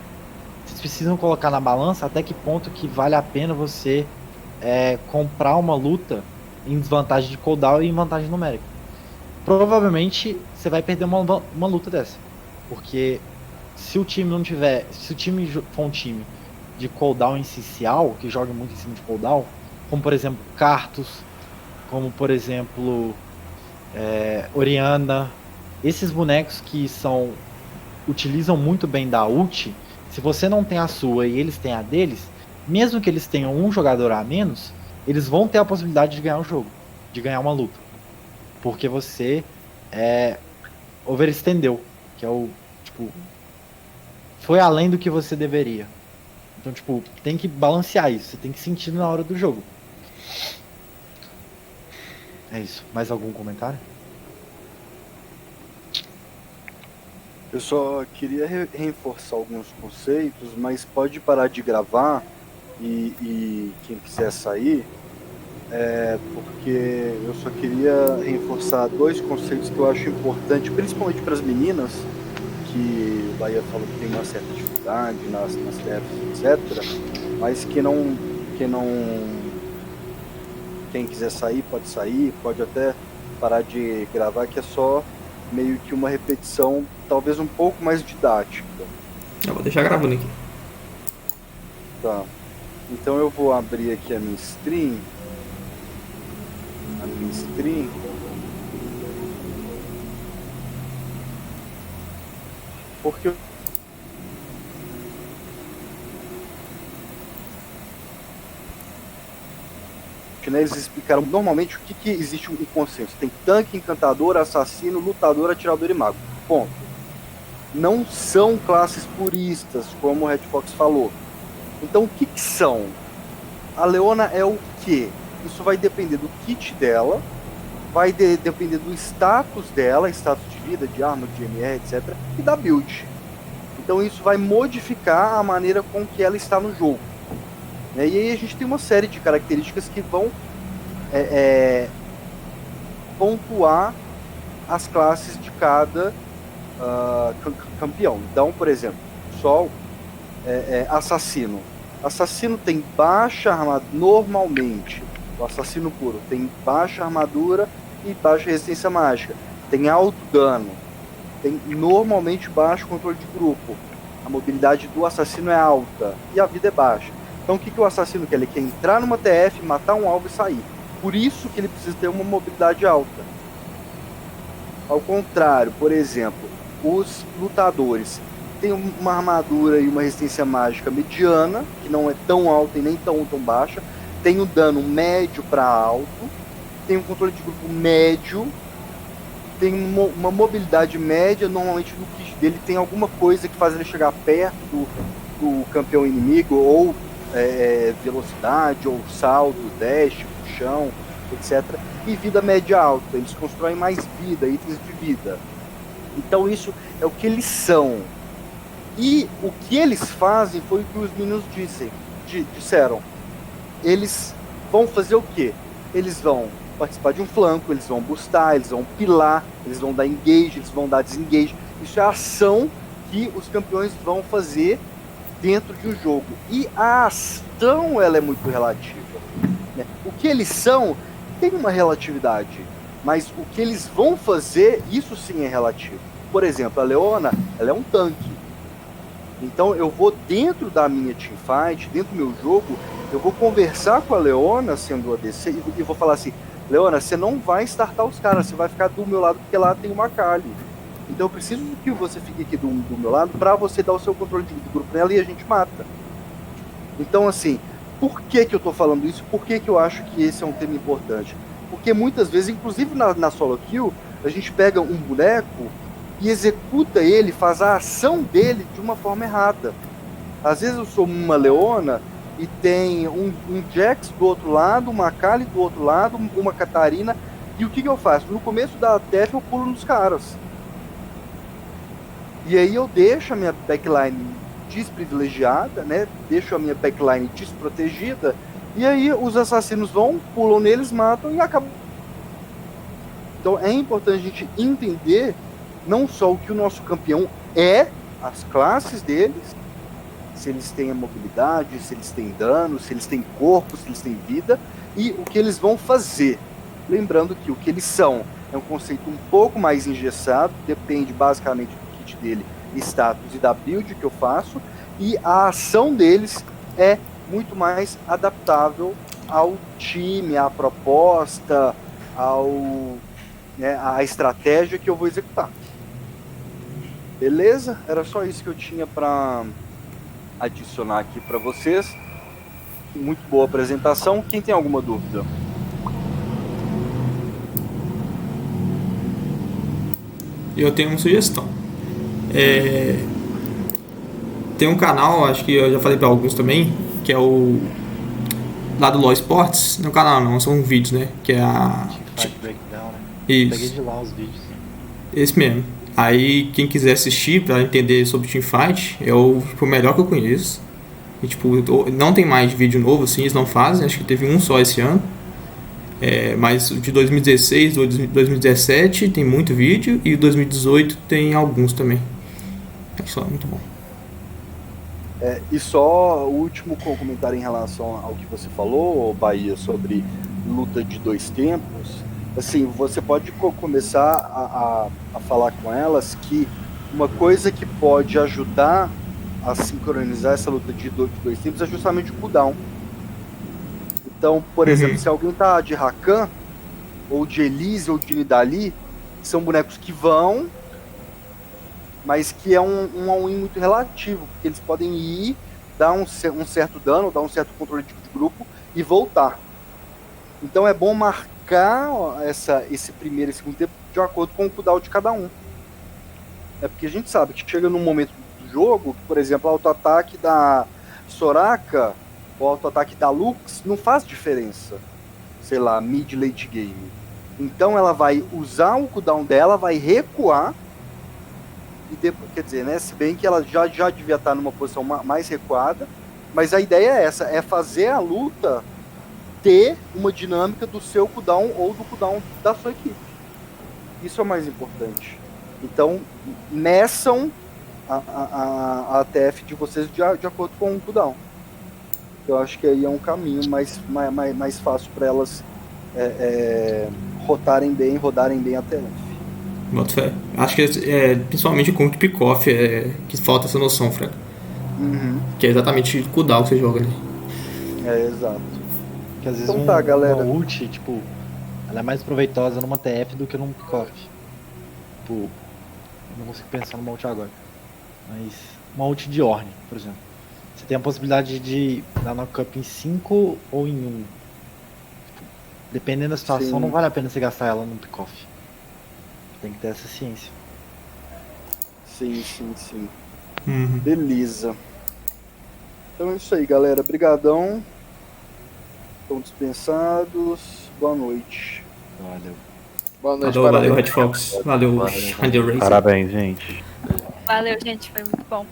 Vocês precisam colocar na balança até que ponto que vale a pena você comprar uma luta em desvantagem de cooldown e em vantagem numérica. Provavelmente você vai perder uma luta dessa, porque se o time for um time de cooldown essencial, que joga muito em cima de cooldown, como por exemplo Karthus, como por exemplo Orianna, esses bonecos que utilizam muito bem da ult, se você não tem a sua e eles têm a deles, mesmo que eles tenham um jogador a menos, eles vão ter a possibilidade de ganhar o jogo, de ganhar uma luta, porque você overextendeu, que é o tipo, foi além do que você deveria. Então, tipo, tem que balancear isso, você tem que sentir na hora do jogo. É isso. Mais algum comentário? Eu só queria reforçar alguns conceitos, mas pode parar de gravar e quem quiser sair, porque eu só queria reforçar 2 conceitos que eu acho importante, principalmente para as meninas, que o Bahia falou que tem uma certa dificuldade. mobilidade nas TFs, etc. Mas quem quiser sair, pode até parar de gravar, que é só meio que uma repetição, talvez um pouco mais didática. Eu vou deixar gravando aqui. Tá. Então eu vou abrir aqui a minha stream. Porque eles explicaram normalmente o que existe um consenso. Tem tanque, encantador, assassino, lutador, atirador e mago. Ponto. Não são classes puristas, como o Red Fox falou. Então o que são? A Leona é o quê? Isso vai depender do kit dela, vai depender do status dela, status de vida, de arma, de MR, etc. E da build. Então isso vai modificar a maneira com que ela está no jogo. E aí a gente tem uma série de características que vão pontuar as classes de cada campeão. Então, por exemplo, Sol assassino. Assassino tem baixa armadura, normalmente. O assassino puro tem baixa armadura e baixa resistência mágica. Tem alto dano. Tem normalmente baixo controle de grupo. A mobilidade do assassino é alta e a vida é baixa. Então o que o assassino quer? Ele quer entrar numa TF, matar um alvo e sair. Por isso que ele precisa ter uma mobilidade alta. Ao contrário, por exemplo, os lutadores têm uma armadura e uma resistência mágica mediana, que não é tão alta e nem tão baixa. Tem um dano médio para alto. Tem um controle de grupo médio. Tem uma mobilidade média. Normalmente no kit dele tem alguma coisa que faz ele chegar perto do campeão inimigo, ou velocidade, ou salto, dash, puxão, etc. E vida média alta, eles constroem mais vida, itens de vida. Então isso é o que eles são. E o que eles fazem foi o que os meninos disseram. Eles vão fazer o quê? Eles vão participar de um flanco, eles vão boostar, eles vão pilar, eles vão dar engage, eles vão dar desengage. Isso é a ação que os campeões vão fazer dentro de um jogo. E a ação, ela é muito relativa, né? O que eles são tem uma relatividade, mas o que eles vão fazer, isso sim é relativo. Por exemplo, a Leona, ela é um tanque. Então eu vou dentro da minha teamfight, dentro do meu jogo, eu vou conversar com a Leona, sendo a DC, e vou falar assim: Leona, você não vai startar os caras, você vai ficar do meu lado porque lá tem uma Kali. Então eu preciso que você fique aqui do meu lado para você dar o seu controle de grupo nela e a gente mata. Então assim, por que eu tô falando isso? Por que eu acho que esse é um tema importante? Porque muitas vezes, inclusive na solo kill, a gente pega um boneco e executa ele, faz a ação dele de uma forma errada. Às vezes eu sou uma Leona e tem um Jax do outro lado, uma Kali do outro lado, uma Catarina, e o que eu faço? No começo da TF eu pulo nos caras. E aí eu deixo a minha backline desprivilegiada, né? Deixo a minha backline desprotegida, e aí os assassinos vão, pulam neles, matam e acabam. Então é importante a gente entender não só o que o nosso campeão é, as classes deles, se eles têm a mobilidade, se eles têm dano, se eles têm corpo, se eles têm vida, e o que eles vão fazer. Lembrando que o que eles são é um conceito um pouco mais engessado, depende basicamente do kit dele, status e da build que eu faço, e a ação deles é muito mais adaptável ao time, à proposta, à estratégia que eu vou executar. Beleza? Era só isso que eu tinha para adicionar aqui para vocês. Muito boa apresentação. Quem tem alguma dúvida? Eu tenho uma sugestão. Tem um canal, acho que eu já falei para alguns também, que é o lá do LoL Sports. Não é um canal não, são vídeos, né? Que é a Teamfight Breakdown, né? Isso. Peguei de lá os vídeos. Esse mesmo. Aí quem quiser assistir para entender sobre Teamfight é o melhor que eu conheço. E, não tem mais vídeo novo assim, eles não fazem, acho que teve um só esse ano. Mas o de 2016, 2017 tem muito vídeo, e o 2018 tem alguns também. É só muito bom. E só o último comentário em relação ao que você falou, Bahia, sobre luta de dois tempos. Assim, você pode começar a falar com elas que uma coisa que pode ajudar a sincronizar essa luta de dois tempos é justamente o cooldown. Então, por exemplo, se alguém tá de Rakan, ou de Elise, ou de Nidalee, são bonecos que vão, mas que é um all-in muito relativo, porque eles podem ir, dar um certo dano, dar um certo controle de grupo e voltar. Então é bom marcar esse primeiro e segundo tempo de acordo com o cooldown de cada um. É porque a gente sabe que chega num momento do jogo, que, por exemplo, o auto-ataque da Soraka, o auto-ataque da Lux não faz diferença, sei lá, mid-late game. Então ela vai usar o cooldown dela, vai recuar, e depois, quer dizer, né, se bem que ela já devia estar numa posição mais recuada, mas a ideia é essa, é fazer a luta ter uma dinâmica do seu cooldown ou do cooldown da sua equipe. Isso é o mais importante. Então, meçam a ATF de vocês de acordo com o cooldown. Eu acho que aí é um caminho mais fácil para elas rodarem bem a ATF. Boto fé. Acho que principalmente com o Pick-Off que falta essa noção, Frank. Que é exatamente o cooldown que você joga ali. Exato. Porque às vezes Então tá, galera. uma ult, tipo, ela é mais proveitosa numa TF do que num pick-off. Tipo, eu não consigo pensar numa ult agora. Mas uma ult de Ornn, por exemplo. Você tem a possibilidade de dar knock-up em 5 ou em 1. Tipo, dependendo da situação, Sim. não vale a pena você gastar ela num pick-off. Tem que ter essa ciência. Sim. Beleza. Então é isso aí, galera. Brigadão. Estão dispensados. Boa noite. Valeu. Boa noite, Valeu, parabéns. Red Fox. Valeu, Ranger Race. Parabéns, gente. Valeu, gente, foi muito bom.